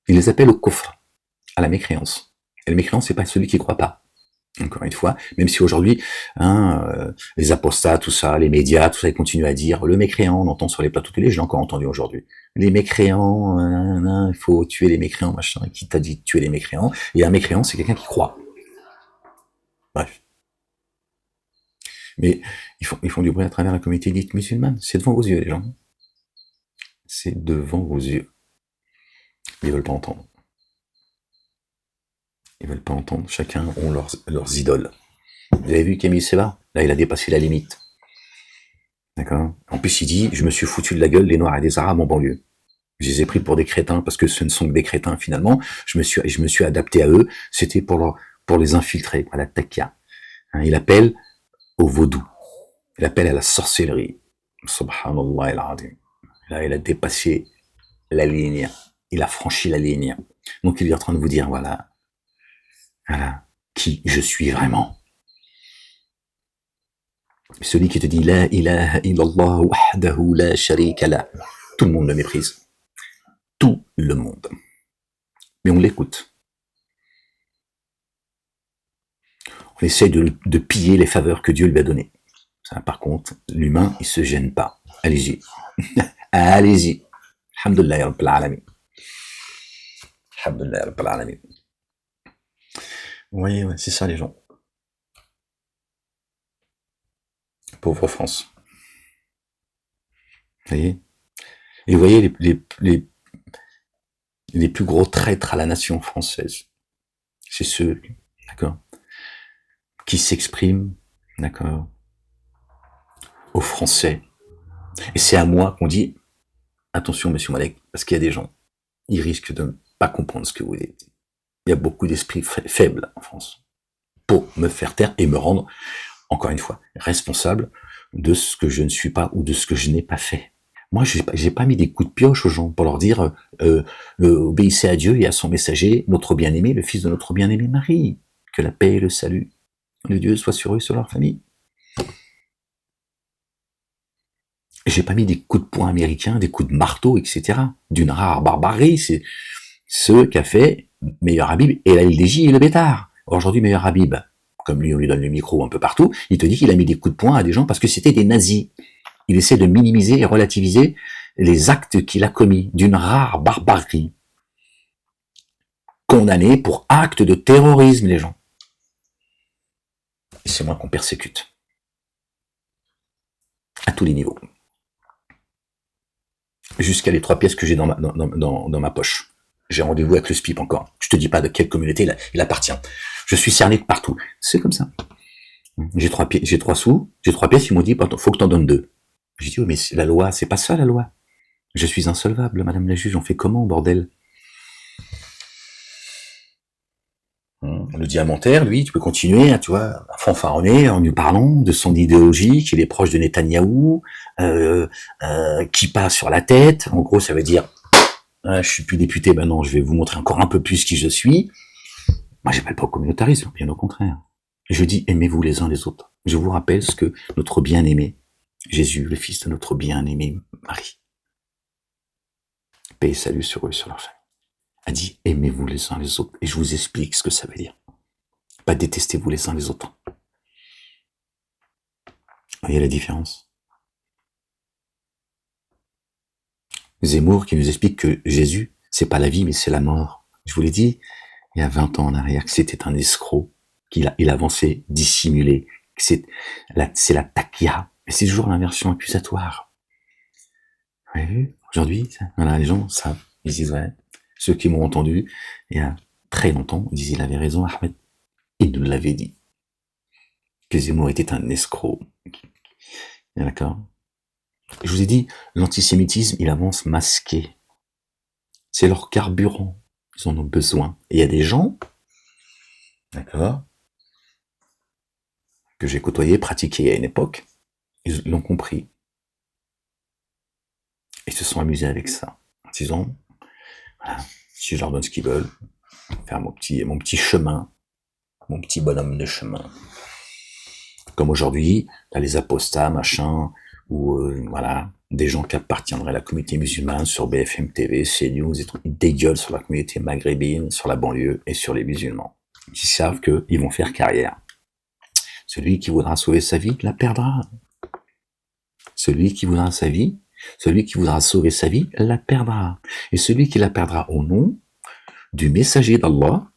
Il les appelle au kufr, à la mécréance. Et le mécréant, c'est pas celui qui croit pas. Encore une fois, même si aujourd'hui, les apostats, tout ça, les médias, tout ça, ils continuent à dire le mécréant, on entend sur les plateaux télé, je l'ai encore entendu aujourd'hui. Les mécréants, il faut tuer les mécréants, machin, qui t'a dit de tuer les mécréants? Et un mécréant, c'est quelqu'un qui croit. Bref. Mais ils font du bruit à travers la communauté dite musulmane. C'est devant vos yeux, les gens. C'est devant vos yeux. Ils veulent pas entendre. Ils veulent pas entendre. Chacun ont leurs idoles. Vous avez vu Camille Séva? Là, il a dépassé la limite. D'accord? En plus, il dit, je me suis foutu de la gueule des Noirs et des Arabes en banlieue. Je les ai pris pour des crétins, parce que ce ne sont que des crétins, finalement. Je me suis adapté à eux. C'était pour les infiltrer, à la takia. Il appelle au vaudou. Il appelle à la sorcellerie. Subhanallah al-Azim. Là, il a dépassé la ligne. Il a franchi la ligne. Donc, il est en train de vous dire, voilà, qui je suis vraiment. Celui qui te dit, la ilaha illallah wahdahu la sharika la. Tout le monde le méprise. Tout le monde. Mais on l'écoute. On essaie de piller les faveurs que Dieu lui a données. Ça, par contre, l'humain, il se gêne pas. Allez-y. Allez-y. Alhamdulillah Rabbil Alamin. Alhamdulillah Rabbil Alamin. Oui, ouais, c'est ça les gens. Pauvre France. Vous voyez? Et vous voyez les plus gros traîtres à la nation française. C'est ceux, d'accord, qui s'expriment, d'accord, aux Français. Et c'est à moi qu'on dit, attention, monsieur Malek, parce qu'il y a des gens, ils risquent de ne pas comprendre ce que vous dites. Il y a beaucoup d'esprits faibles en France pour me faire taire et me rendre, encore une fois, responsable de ce que je ne suis pas ou de ce que je n'ai pas fait. Moi, j'ai pas mis des coups de pioche aux gens pour leur dire obéissez à Dieu et à son messager, notre bien-aimé, le fils de notre bien-aimé Marie. Que la paix et le salut de Dieu soient sur eux, sur leur famille. J'ai pas mis des coups de poing américains, des coups de marteau, etc. D'une rare barbarie, c'est ce qu'a fait Meilleur Habib et la LDJ et le Bétard. Aujourd'hui, Meilleur Habib, comme lui, on lui donne le micro un peu partout, il te dit qu'il a mis des coups de poing à des gens parce que c'était des nazis. Il essaie de minimiser et relativiser les actes qu'il a commis d'une rare barbarie. Condamné pour acte de terrorisme, les gens. Et c'est moi qu'on persécute. À tous les niveaux. Jusqu'à les 3 pièces que j'ai dans ma poche. J'ai rendez-vous avec le SPIP encore. Je te dis pas de quelle communauté il appartient. Je suis cerné de partout. C'est comme ça. J'ai 3 sous, j'ai 3 pièces, ils m'ont dit, faut que t'en donnes 2. J'ai dit, oh, mais la loi, c'est pas ça la loi. Je suis insolvable, madame la juge, on fait comment, bordel? Le diamantaire, lui, tu peux continuer, tu vois, à fanfaronner en nous parlant de son idéologie, qu'il est proche de Netanyahou, qui passe sur la tête. En gros, ça veut dire, je suis plus député, ben non, je vais vous montrer encore un peu plus qui je suis. Moi, j'appelle pas au communautarisme, bien au contraire. Je dis, aimez-vous les uns les autres. Je vous rappelle ce que notre bien-aimé, Jésus, le fils de notre bien-aimé Marie, paix et salut sur eux, sur leur famille, a dit, aimez-vous les uns les autres. Et je vous explique ce que ça veut dire. Pas détestez-vous les uns les autres. Vous voyez la différence? Zemmour qui nous explique que Jésus, c'est pas la vie, mais c'est la mort. Je vous l'ai dit, il y a 20 ans en arrière, que c'était un escroc, il avançait dissimulé, que c'est la takia, mais c'est toujours l'inversion accusatoire. Vous avez vu? Aujourd'hui, voilà, les gens savent, ils disent, ouais, ceux qui m'ont entendu, il y a très longtemps, ils disent, il avait raison, Ahmed, il nous l'avait dit, que Zemmour était un escroc. D'accord? Je vous ai dit, l'antisémitisme, il avance masqué. C'est leur carburant. Ils en ont besoin. Et il y a des gens d'accord, que j'ai côtoyé, pratiqué à une époque, ils l'ont compris. Ils se sont amusés avec ça. En disant, voilà, si je leur donne ce qu'ils veulent, faire mon petit chemin, mon petit bonhomme de chemin. Comme aujourd'hui, t'as les apostats, machin, ou voilà, des gens qui appartiendraient à la communauté musulmane sur BFM TV, CNews, et tout, ils dégueulent sur la communauté maghrébine, sur la banlieue et sur les musulmans. Ils savent qu'ils vont faire carrière. Celui qui voudra sauver sa vie la perdra. Celui qui voudra sauver sa vie la perdra. Et celui qui la perdra au nom du messager d'Allah,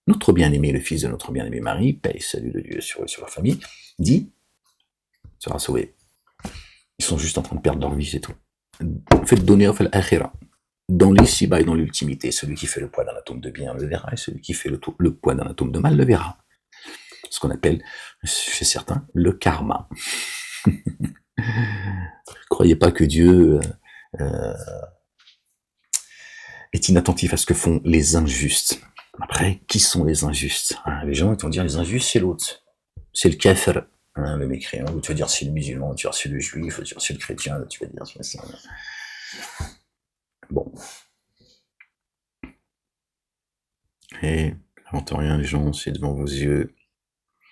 notre bien-aimé, le fils de notre bien-aimé Marie, paix et salut de Dieu sur la famille, dit, sera sauvé. Ils sont juste en train de perdre leur vie, c'est tout. Faites donner fait l'akhira. Dans l'ici-bas et dans l'ultimité, celui qui fait le poids d'un atome de bien le verra, et celui qui fait le poids d'un atome de mal le verra. Ce qu'on appelle, chez certains, le karma. Croyez pas que Dieu est inattentif à ce que font les injustes. Après, qui sont les injustes? Les gens ils vont dire les injustes, c'est l'autre. C'est le kafir, le mécréant, ou tu vas dire c'est le musulman, tu vas dire c'est le juif, tu vas dire c'est le chrétien, tu vas dire c'est ça. Bon. Et, n'invente rien, les gens, c'est devant vos yeux.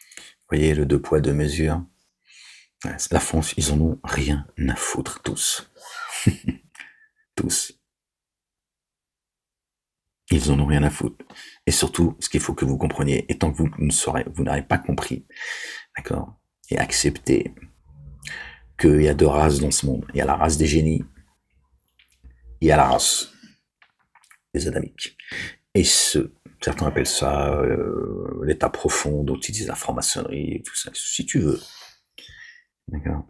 Vous voyez, le 2 poids, 2 mesures. La France, ils en ont rien à foutre, tous. Tous. Ils en ont rien à foutre. Et surtout, ce qu'il faut que vous compreniez, et tant que vous n'aurez pas compris, d'accord, et accepté qu'il y a 2 races dans ce monde. Il y a la race des génies, il y a la race des adamiques. Et certains appellent ça l'état profond, d'autres ils disent la franc-maçonnerie, et tout ça, si tu veux. D'accord.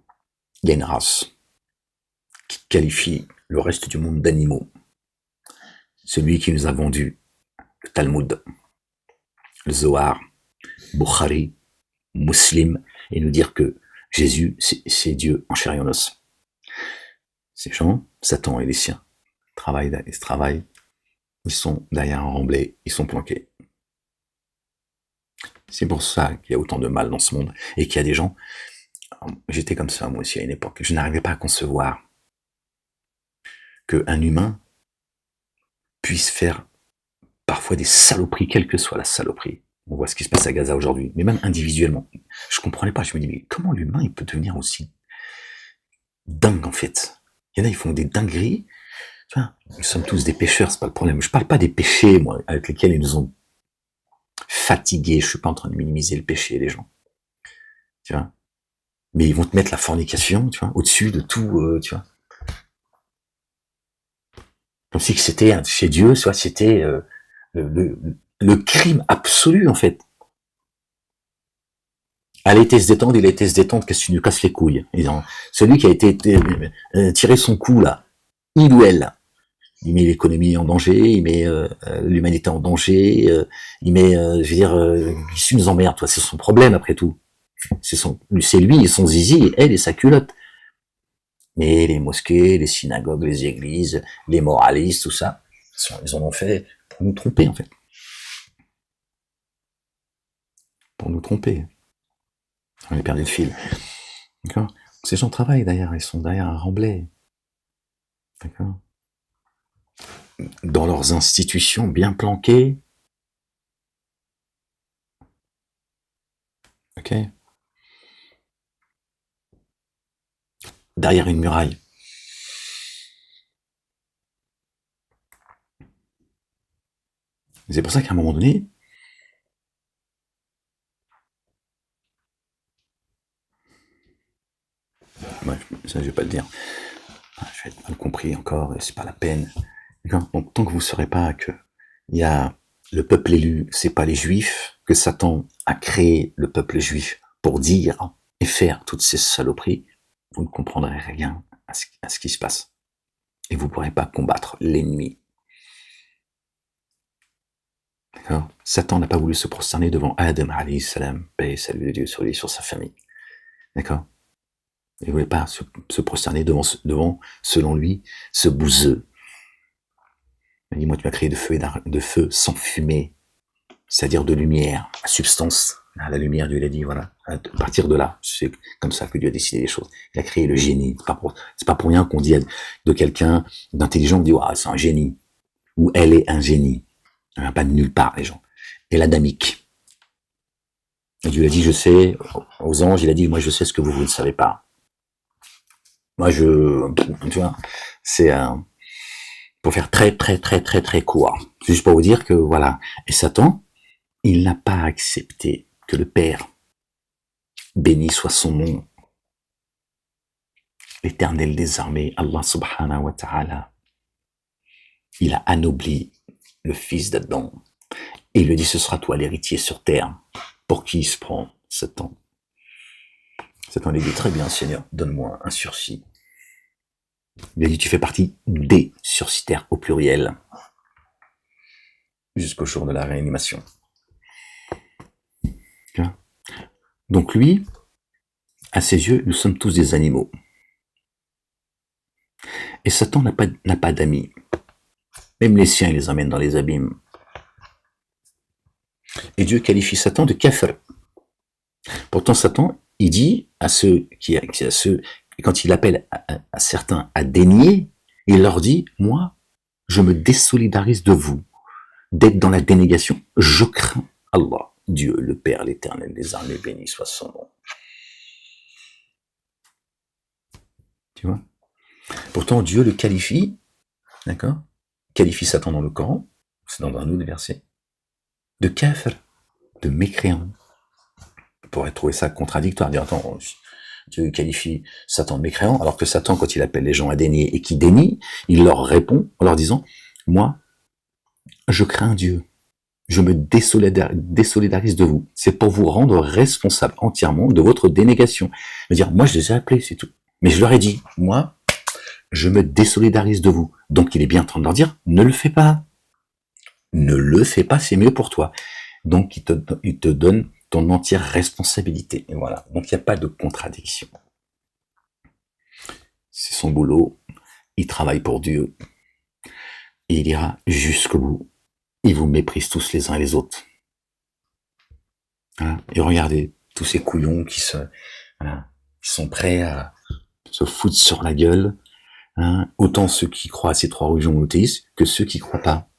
Il y a une race qui qualifie le reste du monde d'animaux. Celui qui nous a vendu le Talmud, le Zohar, Bukhari, Muslim, et nous dire que Jésus, c'est Dieu en chair et en os. Ces gens, Satan et les siens, travaillent, ils sont derrière un remblai, ils sont planqués. C'est pour ça qu'il y a autant de mal dans ce monde, et qu'il y a des gens, j'étais comme ça moi aussi à une époque, je n'arrivais pas à concevoir qu'un humain puisse faire parfois des saloperies, quelle que soit la saloperie. On voit ce qui se passe à Gaza aujourd'hui, mais même individuellement. Je comprenais pas, je me dis, mais comment l'humain, il peut devenir aussi dingue, en fait? Il y en a, ils font des dingueries. Tu vois, nous sommes tous des pécheurs, c'est pas le problème. Je parle pas des péchés, moi, avec lesquels ils nous ont fatigués. Je suis pas en train de minimiser le péché des gens. Tu vois. Mais ils vont te mettre la fornication, tu vois, au-dessus de tout, tu vois. Comme si c'était chez Dieu, soit c'était le crime absolu, en fait. Elle a été se détendre, il a été se détendre, qu'est-ce que tu nous casses les couilles? Celui qui a été tiré son coup, là, il ou elle, il met l'économie en danger, il met l'humanité en danger, il met, je veux dire, il nous emmerde, toi, c'est son problème, après tout. C'est lui et son zizi, et elle et sa culotte. Mais les mosquées, les synagogues, les églises, les moralistes, tout ça, ils en ont fait pour nous tromper, en fait. Pour nous tromper. On a perdu le fil. D'accord? Ces gens travaillent derrière, ils sont derrière un remblai. D'accord? Dans leurs institutions bien planquées. Ok? Derrière une muraille. C'est pour ça qu'à un moment donné, ça je vais pas le dire, je vais être mal compris encore, et c'est pas la peine. Donc tant que vous ne saurez pas que il y a le peuple élu, c'est pas les juifs, que Satan a créé le peuple juif pour dire et faire toutes ces saloperies, vous ne comprendrez rien à ce qui se passe. Et vous ne pourrez pas combattre l'ennemi. D'accord? Satan n'a pas voulu se prosterner devant Adam alayhi salam, paix et salut de Dieu sur lui et sur sa famille. D'accord? Il ne voulait pas se prosterner devant, selon lui, ce bouseux. Il dit, moi tu m'as créé de feu sans fumée. c'est-à-dire de lumière, la substance, la lumière, Dieu l'a dit, voilà. À partir de là, c'est comme ça que Dieu a décidé les choses. Il a créé le génie. C'est pas pour rien qu'on dit de quelqu'un d'intelligent, on dit, ah, c'est un génie. Ou elle est un génie. Ça vient pas de nulle part, les gens. Et l'adamique. Et Dieu a dit, je sais, aux anges, il a dit, moi, je sais ce que vous ne savez pas. Moi, tu vois, c'est pour faire très court. Juste pour vous dire que, voilà. Et Satan, il n'a pas accepté que le Père, béni soit son nom, l'Éternel des armées, Allah subhanahu wa ta'ala, il a anobli le fils d'Adam. Et il lui dit, ce sera toi l'héritier sur terre. Pour qui il se prend, Satan? Satan lui dit, très bien, Seigneur, donne-moi un sursis. Il a dit, tu fais partie des sursitaires au pluriel. Jusqu'au jour de la réanimation. Donc lui, à ses yeux, nous sommes tous des animaux. Et Satan n'a pas d'amis. Même les siens, il les emmène dans les abîmes. Et Dieu qualifie Satan de kafir. Pourtant, Satan, il dit à ceux quand il appelle à certains à dénier, il leur dit, moi, je me désolidarise de vous, d'être dans la dénégation, je crains Allah, Dieu, le Père, l'Éternel des armées, béni soit son nom. Tu vois? Pourtant, Dieu le qualifie, d'accord? Qualifie Satan dans le Coran, c'est dans un autre verset, de kafir, de mécréant. On pourrait trouver ça contradictoire, dire, attends, Dieu qualifie Satan de mécréant, alors que Satan, quand il appelle les gens à dénier et qui dénient, il leur répond en leur disant, moi, je crains Dieu, je me désolidarise de vous. C'est pour vous rendre responsable entièrement de votre dénégation. Je veux dire, moi, je les ai appelés, c'est tout. Mais je leur ai dit, moi, je me désolidarise de vous. Donc, il est bien en train de leur dire, ne le fais pas. Ne le fais pas, c'est mieux pour toi. Donc, il te donne ton entière responsabilité. Et voilà. Donc, il n'y a pas de contradiction. C'est son boulot. Il travaille pour Dieu. Et il ira jusqu'au bout. Il vous méprise tous les uns et les autres. Voilà. Et regardez, tous ces couillons qui sont prêts à se foutre sur la gueule, autant ceux qui croient à ces trois religions monothéistes que ceux qui croient pas.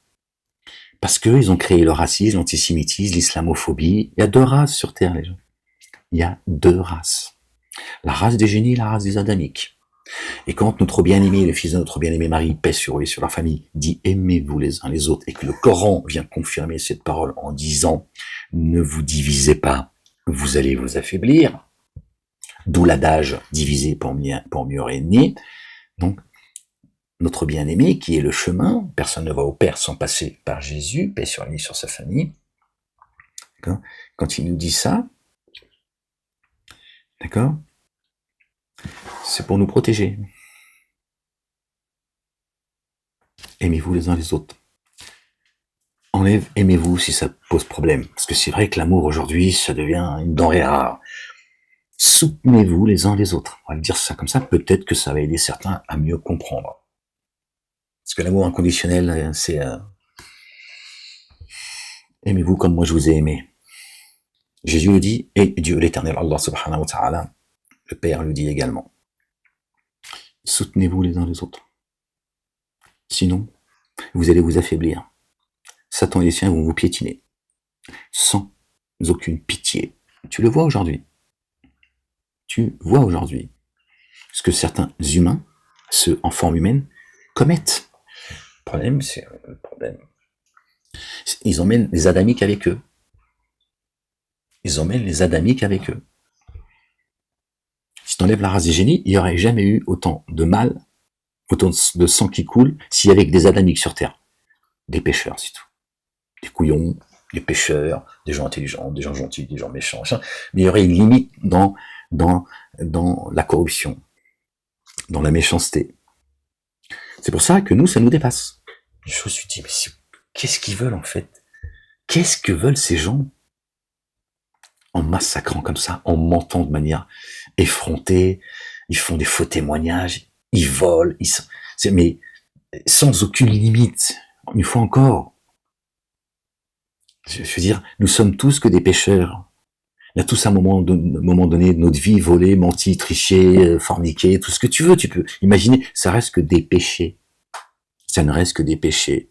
Parce que ils ont créé le racisme, l'antisémitisme, l'islamophobie. Il y a deux races sur Terre, les gens. Il y a deux races. La race des génies et la race des adamiques. Et quand notre bien-aimé, le fils de notre bien-aimé Marie, paix sur eux et sur leur famille, dit aimez-vous les uns les autres, et que le Coran vient confirmer cette parole en disant ne vous divisez pas, vous allez vous affaiblir. D'où l'adage diviser pour mieux régner. Donc, notre bien-aimé, qui est le chemin, personne ne va au Père sans passer par Jésus, paix sur lui, sur sa famille. D'accord? Quand il nous dit ça, d'accord, c'est pour nous protéger. Aimez-vous les uns les autres. Aimez-vous si ça pose problème. Parce que c'est vrai que l'amour aujourd'hui, ça devient une denrée rare. Soutenez-vous les uns les autres. On va dire ça comme ça, peut-être que ça va aider certains à mieux comprendre. Parce que l'amour inconditionnel, c'est aimez-vous comme moi je vous ai aimé. Jésus le dit, et Dieu l'Éternel, Allah subhanahu wa ta'ala, le Père le dit également. Soutenez-vous les uns les autres. Sinon, vous allez vous affaiblir. Satan et les siens vont vous piétiner. Sans aucune pitié. Tu le vois aujourd'hui. Tu vois aujourd'hui ce que certains humains, ceux en forme humaine, commettent. Le problème, c'est le problème. Ils emmènent les adamiques avec eux. Ils emmènent les adamiques avec eux. Si tu enlèves la race des génies, il n'y aurait jamais eu autant de mal, autant de sang qui coule, s'il y avait que des adamiques sur Terre. Des pêcheurs, c'est tout. Des couillons, des pêcheurs, des gens intelligents, des gens gentils, des gens méchants. Mais il y aurait une limite dans la corruption, dans la méchanceté. C'est pour ça que nous, ça nous dépasse. Je me suis dit, mais qu'est-ce qu'ils veulent en fait? Qu'est-ce que veulent ces gens? En massacrant comme ça, en mentant de manière effrontée, ils font des faux témoignages, ils volent, mais sans aucune limite. Une fois encore, Je veux dire, nous sommes tous que des pécheurs. Il y a tous à un moment donné de notre vie, volé, menti, triché, forniqué, tout ce que tu veux, tu peux imaginer, ça reste que des péchés. Ça ne reste que des péchés.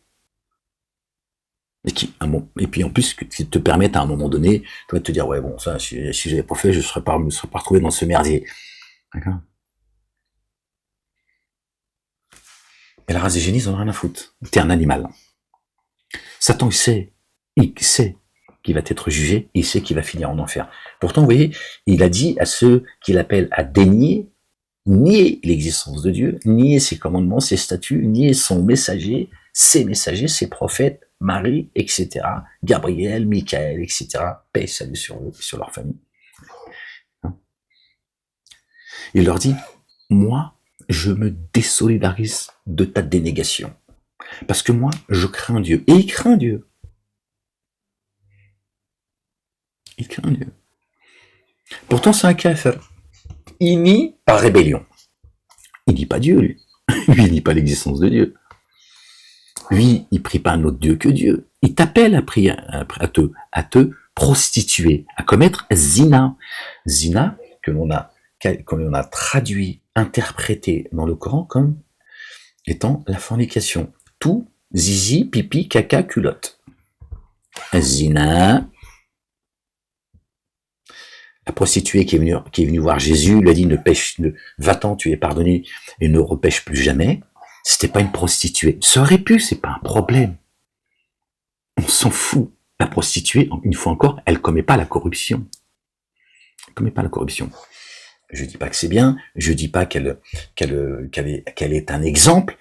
Et puis en plus, qui te permettent à un moment donné, toi, de te dire, ouais, bon, ça, si j'avais pas fait, je me serais pas retrouvé dans ce merdier. D'accord? Et la race des génies, ils en ont rien à foutre. T'es un animal. Satan, il sait qu'il va être jugé, il sait qu'il va finir en enfer. Pourtant, vous voyez, il a dit à ceux qu'il appelle à dénier, nier l'existence de Dieu, nier ses commandements, ses statuts, nier son messager, ses prophètes, Marie, etc., Gabriel, Michael, etc., paix et salut sur eux, sur leur famille. Il leur dit, moi, je me désolidarise de ta dénégation. Parce que moi, je crains Dieu. Et il craint Dieu. Il craint Dieu. Pourtant, c'est un kafir. Il nie par rébellion. Il nie pas Dieu, lui. Lui, il nie pas l'existence de Dieu. Lui, il prie pas un autre Dieu que Dieu. Il t'appelle à prier, à te prostituer, à commettre zina. Zina, que l'on a traduit, interprété dans le Coran comme étant la fornication. Tout, zizi, pipi, caca, culotte. Zina. La prostituée qui est venue voir Jésus, lui a dit, va-t'en, tu es pardonné, et ne repêche plus jamais. C'était pas une prostituée. Ça aurait pu, c'est pas un problème. On s'en fout. La prostituée, une fois encore, elle commet pas la corruption. Elle commet pas la corruption. Je dis pas que c'est bien, je dis pas qu'elle est un exemple.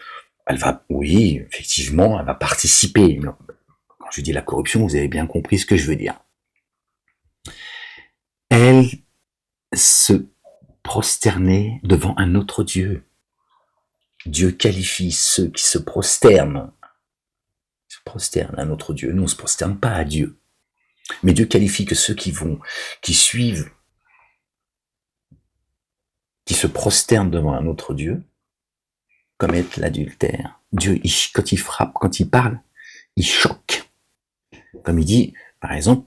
Elle va, oui, effectivement, elle va participer. Quand je dis la corruption, vous avez bien compris ce que je veux dire. Elle se prosternait devant un autre Dieu. Dieu qualifie ceux qui se prosternent. Se prosternent à un autre Dieu. Nous, on se prosterne pas à Dieu. Mais Dieu qualifie que ceux qui suivent, qui se prosternent devant un autre Dieu, commettent l'adultère. Dieu, quand il frappe, quand il parle, il choque. Comme il dit, par exemple,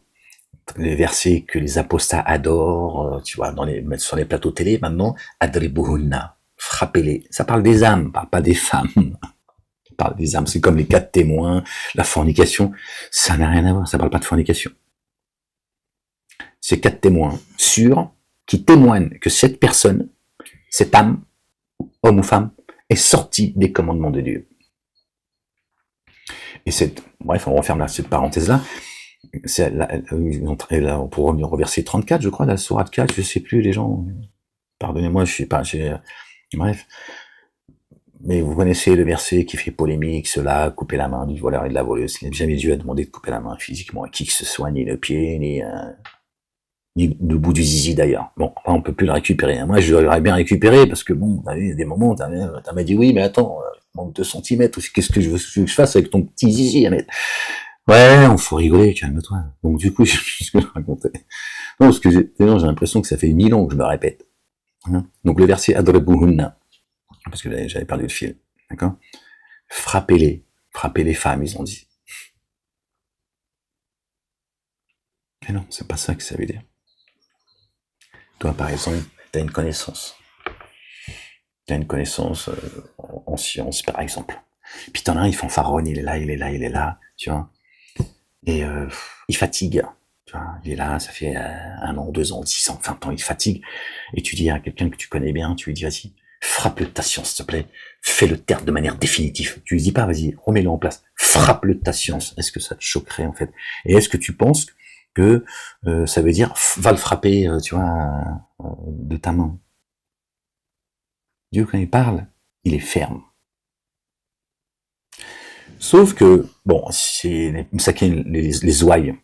les versets que les apostats adorent, tu vois, sur les plateaux télé, maintenant, adribuhunna, frappez-les. Ça parle des âmes, pas des femmes. Ça parle des âmes. C'est comme les 4 témoins, la fornication. Ça n'a rien à voir. Ça parle pas de fornication. C'est 4 témoins sûrs qui témoignent que cette personne, cette âme, homme ou femme, est sortie des commandements de Dieu. Et bref, on referme cette parenthèse-là. Pour revenir au verset 34, je crois, la sourate 4, je sais plus, les gens, pardonnez-moi, je sais pas, bref. Mais vous connaissez le verset qui fait polémique, cela, couper la main du voleur et de la voleuse. Jamais Dieu a demandé de couper la main physiquement à qui que ce soit, ni le pied, ni le bout du zizi d'ailleurs. Bon, enfin, on peut plus le récupérer. Moi, je l'aurais bien récupéré parce que bon, il y a des moments où t'as dit oui, mais attends, manque 2 centimètres, qu'est-ce que je veux que je fasse avec ton petit zizi, Ahmed? Ouais, on faut rigoler, calme-toi. Donc du coup, je sais ce que je racontais. Non, parce que j'ai l'impression que ça fait 1000 ans que je me répète. Donc le verset adribuhunna, parce que j'avais perdu le fil, d'accord? Frappez les femmes, ils ont dit. Mais non, c'est pas ça que ça veut dire. Toi, par exemple, t'as une connaissance. T'as une connaissance en sciences, par exemple. Puis t'en as un, il fanfaronne, il est là, tu vois. Et il fatigue, tu vois, il est là, ça fait 1 an, 2 ans, 10 ans, 20 ans, il fatigue. Et tu dis à quelqu'un que tu connais bien, tu lui dis, vas-y, frappe-le de ta science, s'il te plaît, fais-le taire de manière définitive. Tu lui dis pas, vas-y, remets-le en place, frappe-le de ta science. Est-ce que ça te choquerait, en fait? Et est-ce que tu penses que ça veut dire, va le frapper, tu vois, de ta main? Dieu, quand il parle, il est ferme. Sauf que, bon, les ouailles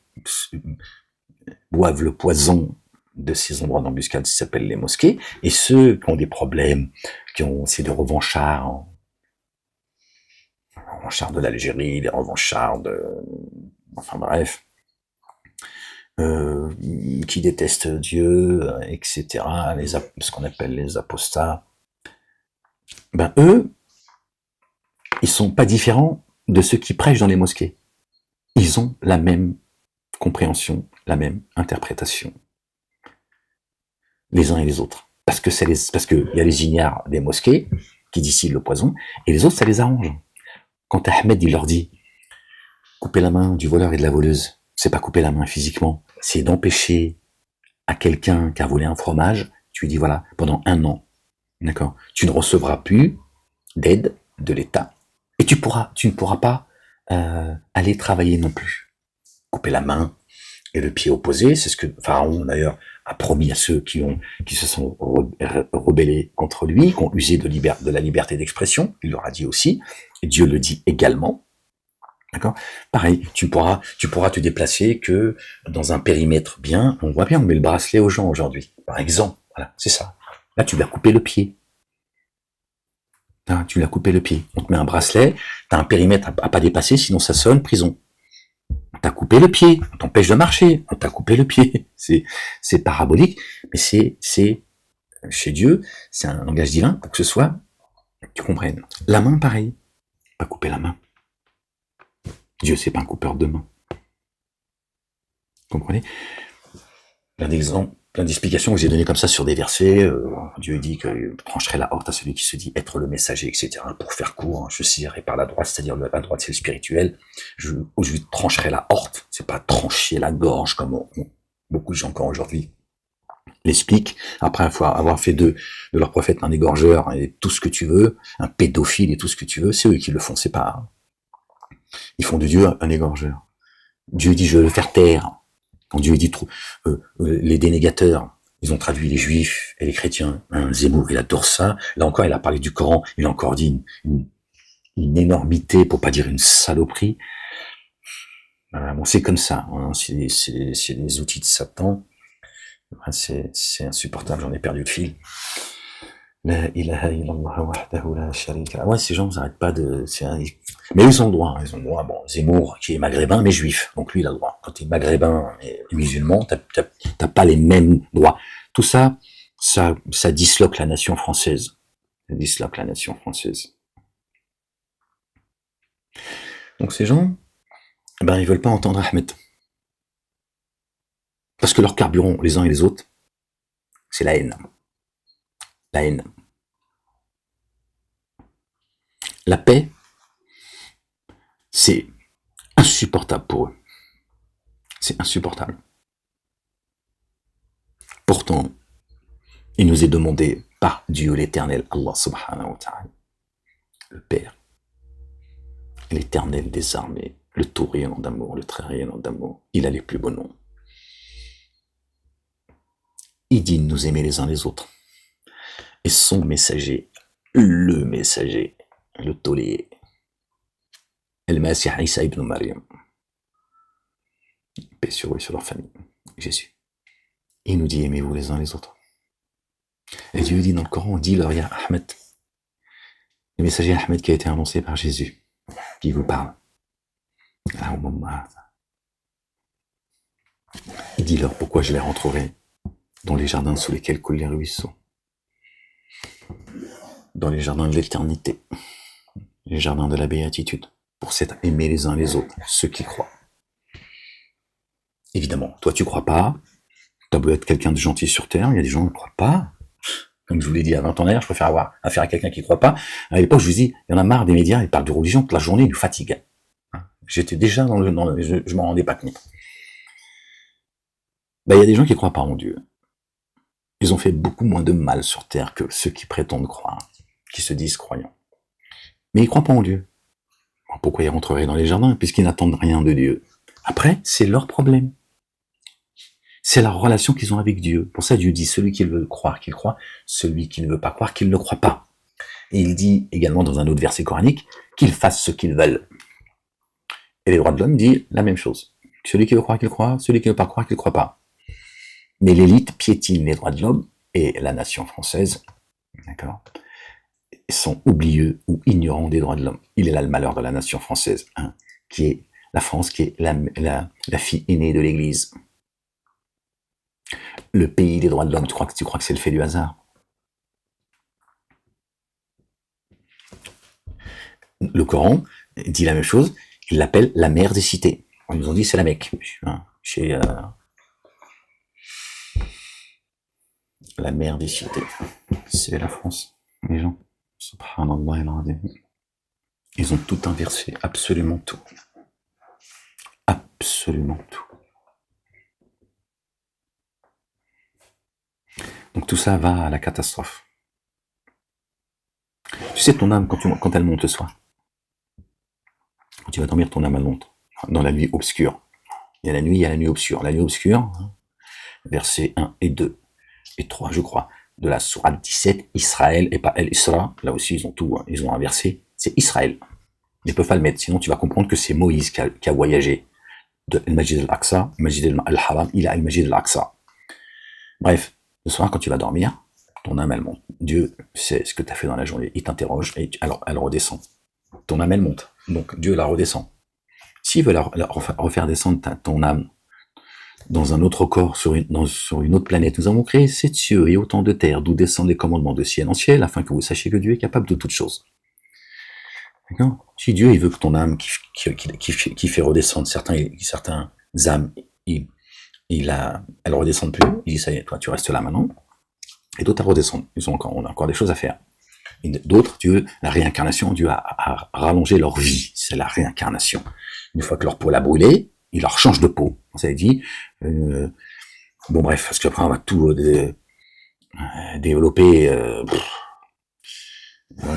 boivent le poison de ces endroits d'embuscade qui s'appellent les mosquées, et ceux qui ont des problèmes, c'est des revanchards, de l'Algérie, des revanchards enfin bref, qui détestent Dieu, etc., ce qu'on appelle les apostats, ben eux, ils sont pas différents de ceux qui prêchent dans les mosquées. Ils ont la même compréhension, la même interprétation, les uns et les autres. Parce que y a les ignares des mosquées qui distillent le poison, et les autres, ça les arrange. Quand Ahmed, il leur dit couper la main du voleur et de la voleuse, c'est pas couper la main physiquement, c'est d'empêcher à quelqu'un qui a volé un fromage, tu lui dis voilà, pendant 1 an, d'accord, tu ne recevras plus d'aide de l'État, et tu ne pourras pas aller travailler non plus. Couper la main et le pied opposé, c'est ce que Pharaon d'ailleurs a promis à ceux qui se sont rebellés contre lui, qui ont usé de la liberté d'expression. Il leur a dit aussi, et Dieu le dit également. D'accord. Pareil, tu pourras te déplacer que dans un périmètre bien. On voit bien, on met le bracelet aux gens aujourd'hui, par exemple. Voilà, c'est ça. Là, tu lui as coupé le pied. Là, tu lui as coupé le pied. On te met un bracelet, t'as un périmètre à pas dépasser, sinon ça sonne prison. On t'a coupé le pied, on t'empêche de marcher, on t'a coupé le pied. C'est parabolique, mais c'est chez Dieu, c'est un langage divin pour que ce soit, tu comprennes. La main, pareil, pas couper la main. Dieu, c'est pas un coupeur de main. Vous comprenez? Plein d'exemples, plein d'explications que j'ai données comme ça sur des versets. Dieu dit que trancherait la horte à celui qui se dit être le messager, etc. Pour faire court, je ciserai par la droite, c'est-à-dire la droite c'est le spirituel. Je trancherai la horte, c'est pas trancher la gorge comme beaucoup de gens encore aujourd'hui l'expliquent, après avoir fait de leur prophète un égorgeur et tout ce que tu veux, un pédophile et tout ce que tu veux, c'est eux qui le font, c'est pas... Ils font de Dieu un égorgeur. Dieu dit je vais le faire taire. Quand Dieu dit les dénégateurs, ils ont traduit les juifs et les chrétiens. Zemmour, il adore ça. Là encore, il a parlé du Coran. Il a encore dit une énormité, pour pas dire une saloperie. Bon, c'est comme ça. Hein. C'est des outils de Satan. C'est insupportable. J'en ai perdu le fil. La ilaha illallah wahdahu la sharika lahu. Ouais, ces gens, ils n'arrêtent pas de... Mais ils ont le droit. Bon, Zemmour, qui est maghrébin, mais juif. Donc lui, il a le droit. Quand tu es maghrébin et musulman, t'as pas les mêmes droits. Tout ça, ça disloque la nation française. Ça disloque la nation française. Donc ces gens, ils veulent pas entendre Ahmed. Parce que leur carburant, les uns et les autres, c'est la haine. La haine. La paix, c'est insupportable pour eux. C'est insupportable. Pourtant, il nous est demandé par Dieu l'Éternel, Allah subhanahu wa ta'ala, le Père, l'Éternel des armées, le tout rayonnant d'amour, le très rayonnant d'amour, il a les plus beaux noms. Il dit de nous aimer les uns les autres. Et son messager, le taulier, El-Masih Isa ibn Maryam, paix sur eux et sur leur famille, Jésus. Il nous dit aimez-vous les uns les autres. Et Dieu dit dans le Coran, dis-leur ya Ahmed, le messager Ahmed qui a été annoncé par Jésus, qui vous parle. Dis-leur pourquoi je les rentrerai dans les jardins sous lesquels coulent les ruisseaux, dans les jardins de l'éternité, les jardins de la béatitude, pour s'être aimés les uns les autres, ceux qui croient. Évidemment, toi tu crois pas, t'as beau être quelqu'un de gentil sur terre, il y a des gens qui ne croient pas. Comme je vous l'ai dit à 20 ans derrière, je préfère avoir affaire à quelqu'un qui ne croit pas. À l'époque, je vous dis, il y en a marre des médias, ils parlent de religion toute la journée, ils nous fatiguent. J'étais déjà je m'en rendais pas compte. Il y a des gens qui ne croient pas en Dieu. Ils ont fait beaucoup moins de mal sur terre que ceux qui prétendent croire, qui se disent croyants. Mais ils ne croient pas en Dieu. Alors pourquoi ils rentreraient dans les jardins, puisqu'ils n'attendent rien de Dieu? Après, c'est leur problème. C'est la relation qu'ils ont avec Dieu. Pour ça, Dieu dit, celui qui veut croire qu'il croit, celui qui ne veut pas croire qu'il ne croit pas. Et il dit également dans un autre verset coranique, qu'ils fassent ce qu'ils veulent. Et les droits de l'homme dit la même chose. Celui qui veut croire qu'il croit, celui qui ne veut pas croire qu'il ne croit pas. Mais l'élite piétine les droits de l'homme, et la nation française, d'accord, sont oublieux ou ignorants des droits de l'homme. Il est là le malheur de la nation française, qui est la France, qui est la fille aînée de l'Église. Le pays des droits de l'homme, tu crois que c'est le fait du hasard? Le Coran dit la même chose, il l'appelle la mère des cités. Ils nous ont dit c'est la Mecque. chez la mère des cités. C'est la France, les gens. Subhanallah al-azim. Ils ont tout inversé, absolument tout. Absolument tout. Donc tout ça va à la catastrophe. Tu sais, ton âme, quand elle monte le soir, quand tu vas dormir, ton âme elle monte dans la nuit obscure. Il y a la nuit, il y a la nuit obscure. La nuit obscure, versets 1 et 2 et 3, je crois, de la sourate 17, Israël, et pas El-Isra, là aussi ils ont tout, ils ont inversé, c'est Israël. Ils ne peuvent pas le mettre, sinon tu vas comprendre que c'est Moïse qui a voyagé de Al-Majid al-Aqsa, Majid al-Haram, il a Al-Majid al-Aqsa. Bref, le soir, quand tu vas dormir, ton âme, elle monte. Dieu sait ce que tu as fait dans la journée. Il t'interroge, et alors elle redescend. Ton âme, elle monte. Donc Dieu la redescend. S'il veut la refaire descendre ton âme dans un autre corps, sur une autre planète, nous avons créé 7 cieux et autant de terres, d'où descendent les commandements de ciel en ciel, afin que vous sachiez que Dieu est capable de toutes choses. D'accord ? Si Dieu il veut que ton âme qui fait redescendre certains âmes, elle redescend plus, il dit ça y est, toi tu restes là maintenant, et d'autres à redescendre. On a encore des choses à faire. Et d'autres, Dieu, la réincarnation, Dieu a rallongé leur vie, c'est la réincarnation. Une fois que leur peau l'a brûlé, il leur change de peau. Ça veut dire, bon bref, parce qu'après on va tout développer.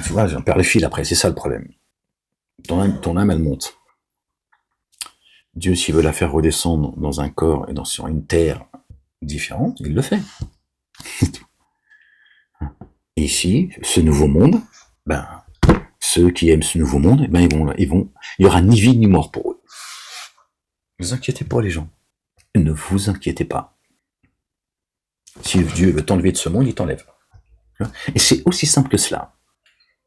Tu vois, j'en perds le fil après, c'est ça le problème. Ton âme, elle monte. Dieu, s'il veut la faire redescendre dans un corps et sur une terre différente, il le fait. Et ici, ce nouveau monde, ceux qui aiment ce nouveau monde, il y aura ni vie ni mort pour eux. Ne vous inquiétez pas, les gens. Ne vous inquiétez pas. Si Dieu veut t'enlever de ce monde, il t'enlève. Et c'est aussi simple que cela.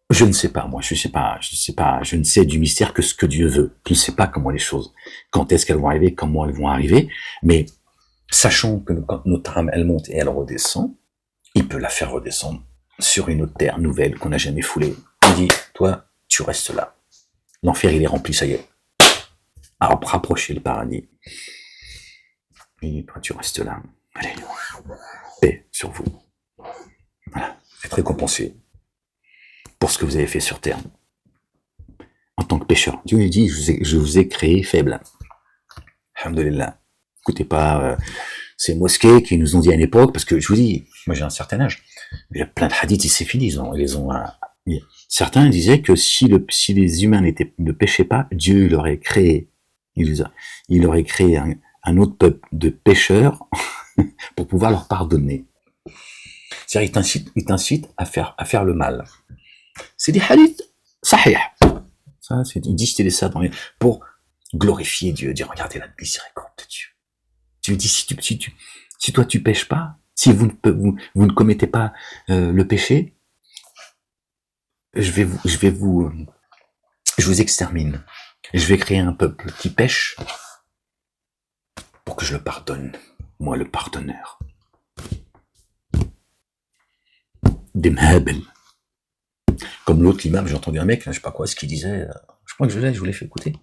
Je ne sais pas, moi, je ne sais du mystère que ce que Dieu veut. Je ne sais pas comment les choses, quand est-ce qu'elles vont arriver, comment elles vont arriver, mais sachant que quand notre âme, elle monte et elle redescend, il peut la faire redescendre sur une autre terre nouvelle qu'on n'a jamais foulée. Il dit, toi, tu restes là. L'enfer, il est rempli, ça y est. Alors, rapprochez le paradis. Et toi, tu restes là. Allez, paix sur vous. Voilà, être récompensé pour ce que vous avez fait sur terre. En tant que pécheur. Dieu dit, je vous ai créé faible. Alhamdulillah. Écoutez pas ces mosquées qui nous ont dit à une époque, parce que je vous dis, moi j'ai un certain âge, il y a plein de hadiths, c'est fini, certains disaient que si les humains ne péchaient pas, Dieu il aurait créé un autre peuple de pécheurs pour pouvoir leur pardonner. C'est-à-dire, il t'incite à faire le mal. C'est des hadiths sahih. Ça, il distille ça pour glorifier Dieu, dire regardez la miséricorde de Dieu. Dieu dit si toi tu pêches pas, si vous ne commettez pas le péché, je vous extermine. Je vais créer un peuple qui pêche pour que je le pardonne, moi le pardonneur. Des mhabel. Comme l'autre l'imam, j'ai entendu un mec, je sais pas quoi, ce qu'il disait, je crois que je vous l'ai fait écouter.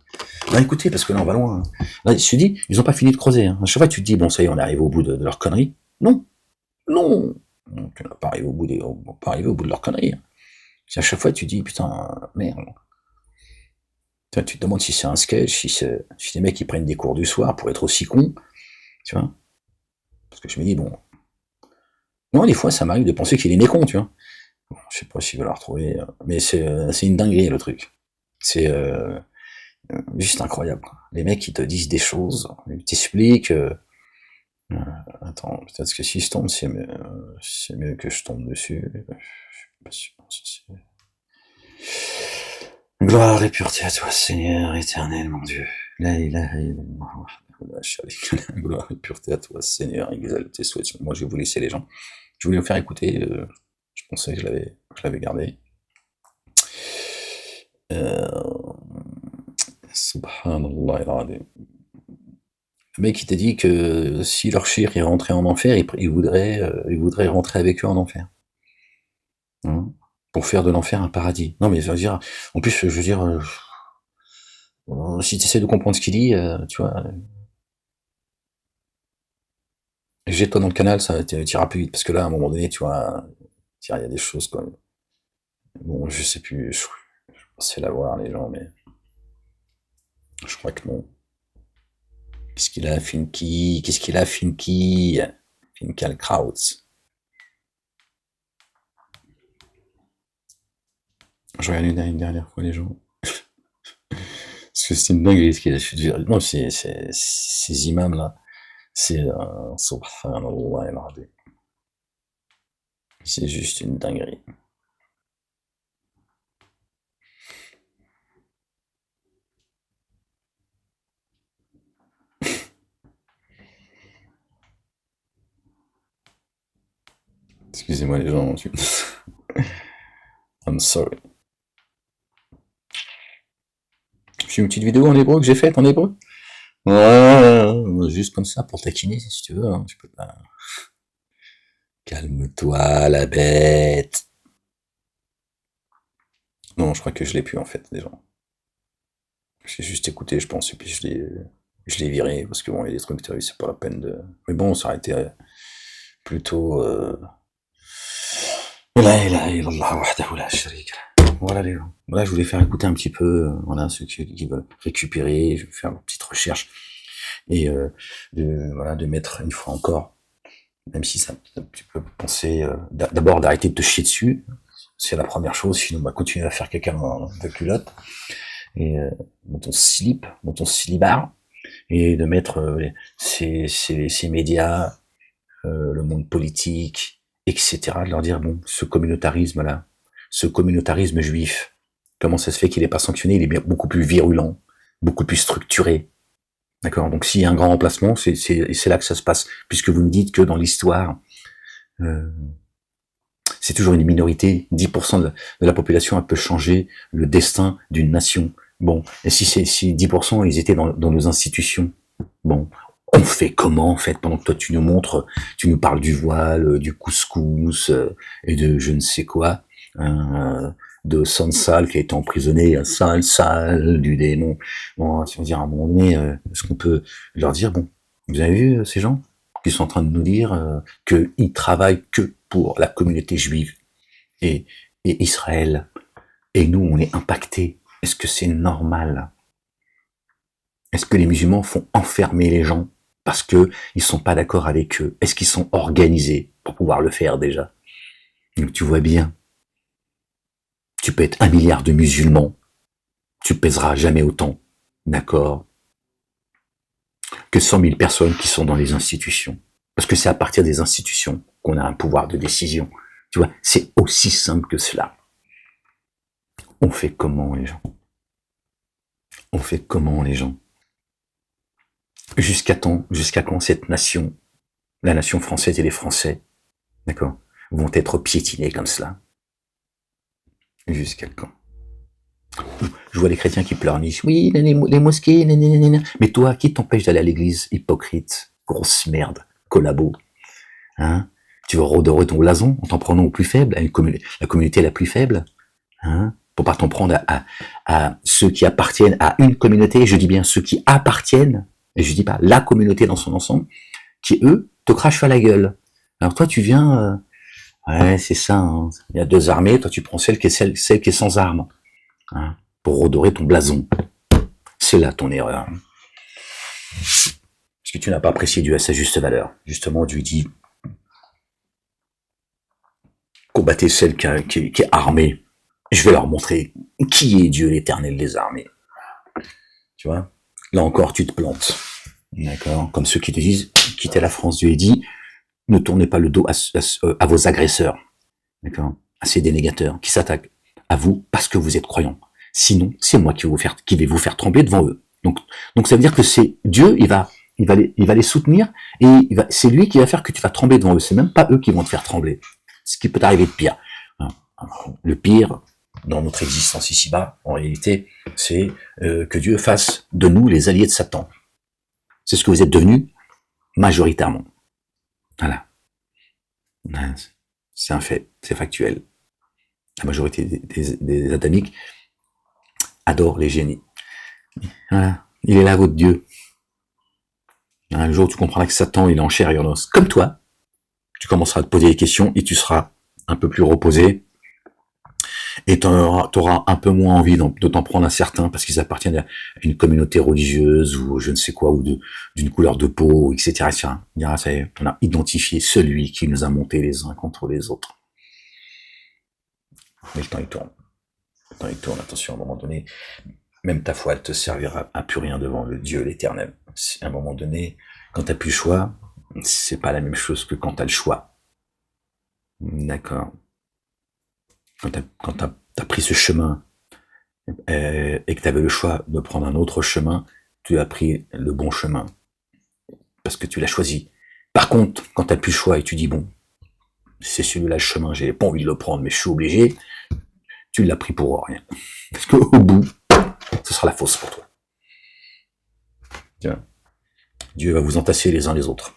Non, écoutez, parce que là on va loin. Là, je me dis, ils ont pas fini de creuser. À chaque fois tu te dis, bon ça y est, on est arrivé au bout de leur connerie. Non. On n'est pas arrivé au bout de leur connerie. À chaque fois tu te dis, putain, merde. Tu te demandes si c'est un sketch, si les mecs ils prennent des cours du soir pour être aussi cons, tu vois. Parce que je me dis, bon. Non, des fois ça m'arrive de penser qu'il est né con, tu vois. Bon, je sais pas s'il va la retrouver, mais c'est une dinguerie le truc. C'est juste incroyable. Les mecs ils te disent des choses, ils t'expliquent. Attends, peut-être que si je tombe, c'est mieux que je tombe dessus. Je suis pas sûr. Gloire et pureté à toi, Seigneur éternel, mon Dieu. La ilaha illallah. Gloire et pureté à toi, Seigneur, exalté soit. Moi, je vais vous laisser les gens. Je voulais vous faire écouter. Je pensais que je l'avais gardé. Subhanallah al-azim. Le mec, il t'a dit que si leur shir est rentré en enfer, il voudrait rentrer avec eux en enfer. Pour faire de l'enfer un paradis. Non, mais je veux dire, en plus, je veux dire, si tu essaies de comprendre ce qu'il dit, tu vois, Jette-toi dans le canal, ça t'ira plus vite, parce que là, à un moment donné, tu vois, il y a des choses, quoi. Bon, je sais plus, je pensais la voir, les gens, mais je crois que non. Qu'est-ce qu'il a, Finky? Qu'est-ce qu'il a, Finky? Finkelkraut. Je regarde une dernière fois les gens. Parce que c'est une dinguerie ce qu'il a fait. Non, ces imams là, c'est subhanallah al-azim. C'est juste une dinguerie. Excusez-moi les gens. I'm sorry. J'ai une petite vidéo en hébreu que j'ai faite en hébreu. Ouais, juste comme ça pour taquiner si tu veux. Hein, tu peux pas. Calme-toi, la bête. Non, je crois que je l'ai plus en fait déjà. J'ai juste écouté, je pense, et puis je l'ai viré parce que bon, il y a des trucs, tu vois, c'est pas la peine de. Mais bon, ça aurait été plutôt. Voilà les gens. Voilà, je voulais faire écouter un petit peu, voilà, ceux qui veulent récupérer, je vais faire une petite recherche et de mettre une fois encore, même si ça tu peux penser d'abord d'arrêter de te chier dessus, c'est la première chose, sinon on va continuer à faire quelqu'un de culotte et dans ton slip, dans ton slibard, et de mettre ces médias, le monde politique, etc., de leur dire bon, ce communautarisme-là, ce communautarisme juif, comment ça se fait qu'il n'est pas sanctionné? Il est bien beaucoup plus virulent, beaucoup plus structuré. D'accord? Donc s'il y a un grand remplacement, c'est là que ça se passe. Puisque vous me dites que dans l'histoire, c'est toujours une minorité, 10% de la population, elle peut changer le destin d'une nation. Bon, et si 10% ils étaient dans nos institutions, bon, on fait comment en fait, pendant que toi tu nous montres, tu nous parles du voile, du couscous et de je ne sais quoi, de Sansal qui a été emprisonné, Sal, du démon. Bon, si on dit à un moment donné, est-ce qu'on peut leur dire, bon, vous avez vu ces gens qui sont en train de nous dire qu'ils travaillent que pour la communauté juive et Israël, et nous on est impactés. Est-ce que c'est normal? Est-ce que les musulmans font enfermer les gens parce que ils sont pas d'accord avec eux? Est-ce qu'ils sont organisés pour pouvoir le faire déjà? Donc tu vois bien, tu peux être 1 milliard de musulmans, tu pèseras jamais autant, d'accord, que 100 000 personnes qui sont dans les institutions. Parce que c'est à partir des institutions qu'on a un pouvoir de décision. Tu vois, c'est aussi simple que cela. On fait comment les gens? On fait comment les gens? Jusqu'à quand cette nation, la nation française et les Français, d'accord, vont être piétinés comme cela? Jusqu'à quand? Je vois les chrétiens qui pleurnichent. Oui, les mosquées, nanana. Mais toi, qui t'empêche d'aller à l'église, hypocrite, grosse merde, collabo, hein? Tu vas redorer ton blason en t'en prenant au plus faible, à la communauté la plus faible, hein? Pour pas t'en prendre à ceux qui appartiennent à une communauté, je dis bien ceux qui appartiennent, et je dis pas la communauté dans son ensemble, qui eux te crachent à la gueule. Alors toi tu viens, ouais c'est ça, hein. Il y a 2 armées, toi tu prends celle qui est sans armes, hein, pour redorer ton blason. C'est là ton erreur. Parce que tu n'as pas apprécié Dieu à sa juste valeur. Justement, Dieu dit combattez celle qui est armée. Je vais leur montrer qui est Dieu l'éternel des armées. Tu vois? Là encore, tu te plantes. D'accord? Comme ceux qui te disent, quittez la France, Dieu dit, ne tournez pas le dos à vos agresseurs. D'accord? À ces dénégateurs qui s'attaquent à vous parce que vous êtes croyants. Sinon, c'est moi qui vais vous faire trembler devant eux. Donc ça veut dire que c'est Dieu, il va les soutenir et c'est lui qui va faire que tu vas trembler devant eux. C'est même pas eux qui vont te faire trembler. Ce qui peut t'arriver de pire. Le pire dans notre existence ici-bas, en réalité, c'est que Dieu fasse de nous les alliés de Satan. C'est ce que vous êtes devenus majoritairement. Voilà. C'est un fait, c'est factuel. La majorité des adamiques adorent les génies. Voilà. Il est là votre Dieu. Le jour où tu comprendras que Satan, il est en chair et en os, comme toi, tu commenceras à te poser des questions et tu seras un peu plus reposé et tu auras un peu moins envie de t'en prendre à certains parce qu'ils appartiennent à une communauté religieuse ou je ne sais quoi, ou d'une couleur de peau, etc. On a identifié celui qui nous a montés les uns contre les autres. Mais le temps, il tourne. Le temps, il tourne. Attention, à un moment donné, même ta foi, elle te servira à plus rien devant le Dieu l'éternel. À un moment donné, quand t'as plus le choix, c'est pas la même chose que quand t'as le choix. D'accord. Quand t'as pris ce chemin et que t'avais le choix de prendre un autre chemin, tu as pris le bon chemin. Parce que tu l'as choisi. Par contre, quand t'as plus le choix et tu dis, bon, c'est celui-là le chemin, j'ai pas envie de le prendre, mais je suis obligé, tu l'as pris pour rien. Parce qu'au bout, ce sera la fausse pour toi. Tiens. Dieu va vous entasser les uns les autres.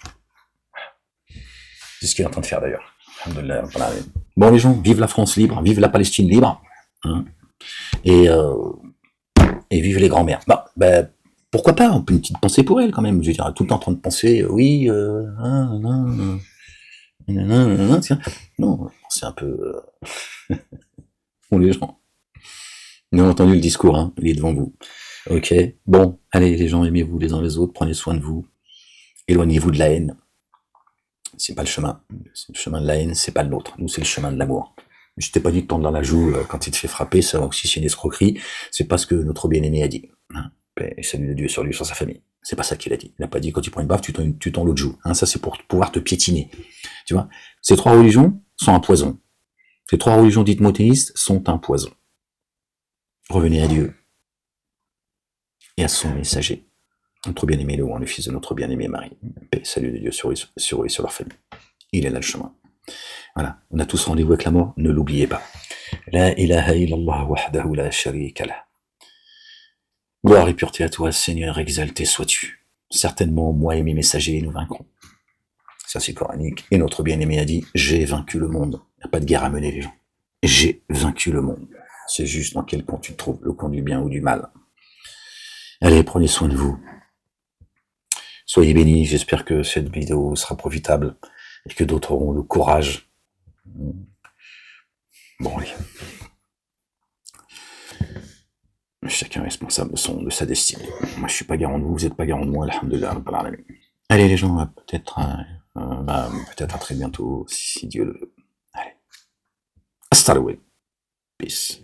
C'est ce qu'il est en train de faire d'ailleurs. Bon les gens, vive la France libre, vive la Palestine libre, hein, et vive les grands-mères. Pourquoi pas, on peut une petite pensée pour elle quand même. Je veux dire, tout le temps en train de penser, oui, non, c'est un peu pour les gens. Vous avez entendu le discours, hein, il est devant vous. Ok, bon, allez les gens, aimez-vous les uns les autres, prenez soin de vous, éloignez-vous de la haine. C'est pas le chemin. Le chemin de la haine, c'est pas le nôtre. Nous, c'est le chemin de l'amour. Je t'ai pas dit de tendre dans la joue quand il te fait frapper, ça aussi c'est une escroquerie. C'est pas ce que notre bien-aimé a dit. Hein, paix et salut de Dieu sur lui, sur sa famille. C'est pas ça qu'il a dit. Il a pas dit quand tu prends une baffe, tu tends l'autre joue. Hein, ça c'est pour pouvoir te piétiner. Tu vois, ces trois religions sont un poison. Ces trois religions dites monothéistes sont un poison. Revenez à Dieu et à son messager. Notre bien-aimé Léon, le fils de notre bien-aimé Marie. Paix, salut de Dieu sur eux et sur leur famille. Il est là le chemin. Voilà, on a tous rendez-vous avec la mort, ne l'oubliez pas. La ilaha illallah wahdahu la sharika lah. Gloire et pureté à toi, Seigneur, exalté sois-tu. Certainement, moi et mes messagers, nous vaincrons. Ça c'est coranique. Et notre bien-aimé a dit, j'ai vaincu le monde. Il n'y a pas de guerre à mener les gens. J'ai vaincu le monde. C'est juste dans quel camp tu te trouves, le camp du bien ou du mal. Allez, prenez soin de vous. Soyez bénis, j'espère que cette vidéo sera profitable et que d'autres auront le courage. Bon, allez. Chacun est responsable de sa destinée. Moi, je suis pas garant de vous, vous êtes pas garant de moi, alhamdoulilah. Allez, les gens, peut-être à très bientôt, si Dieu le veut. Allez. Hasta luego. Peace.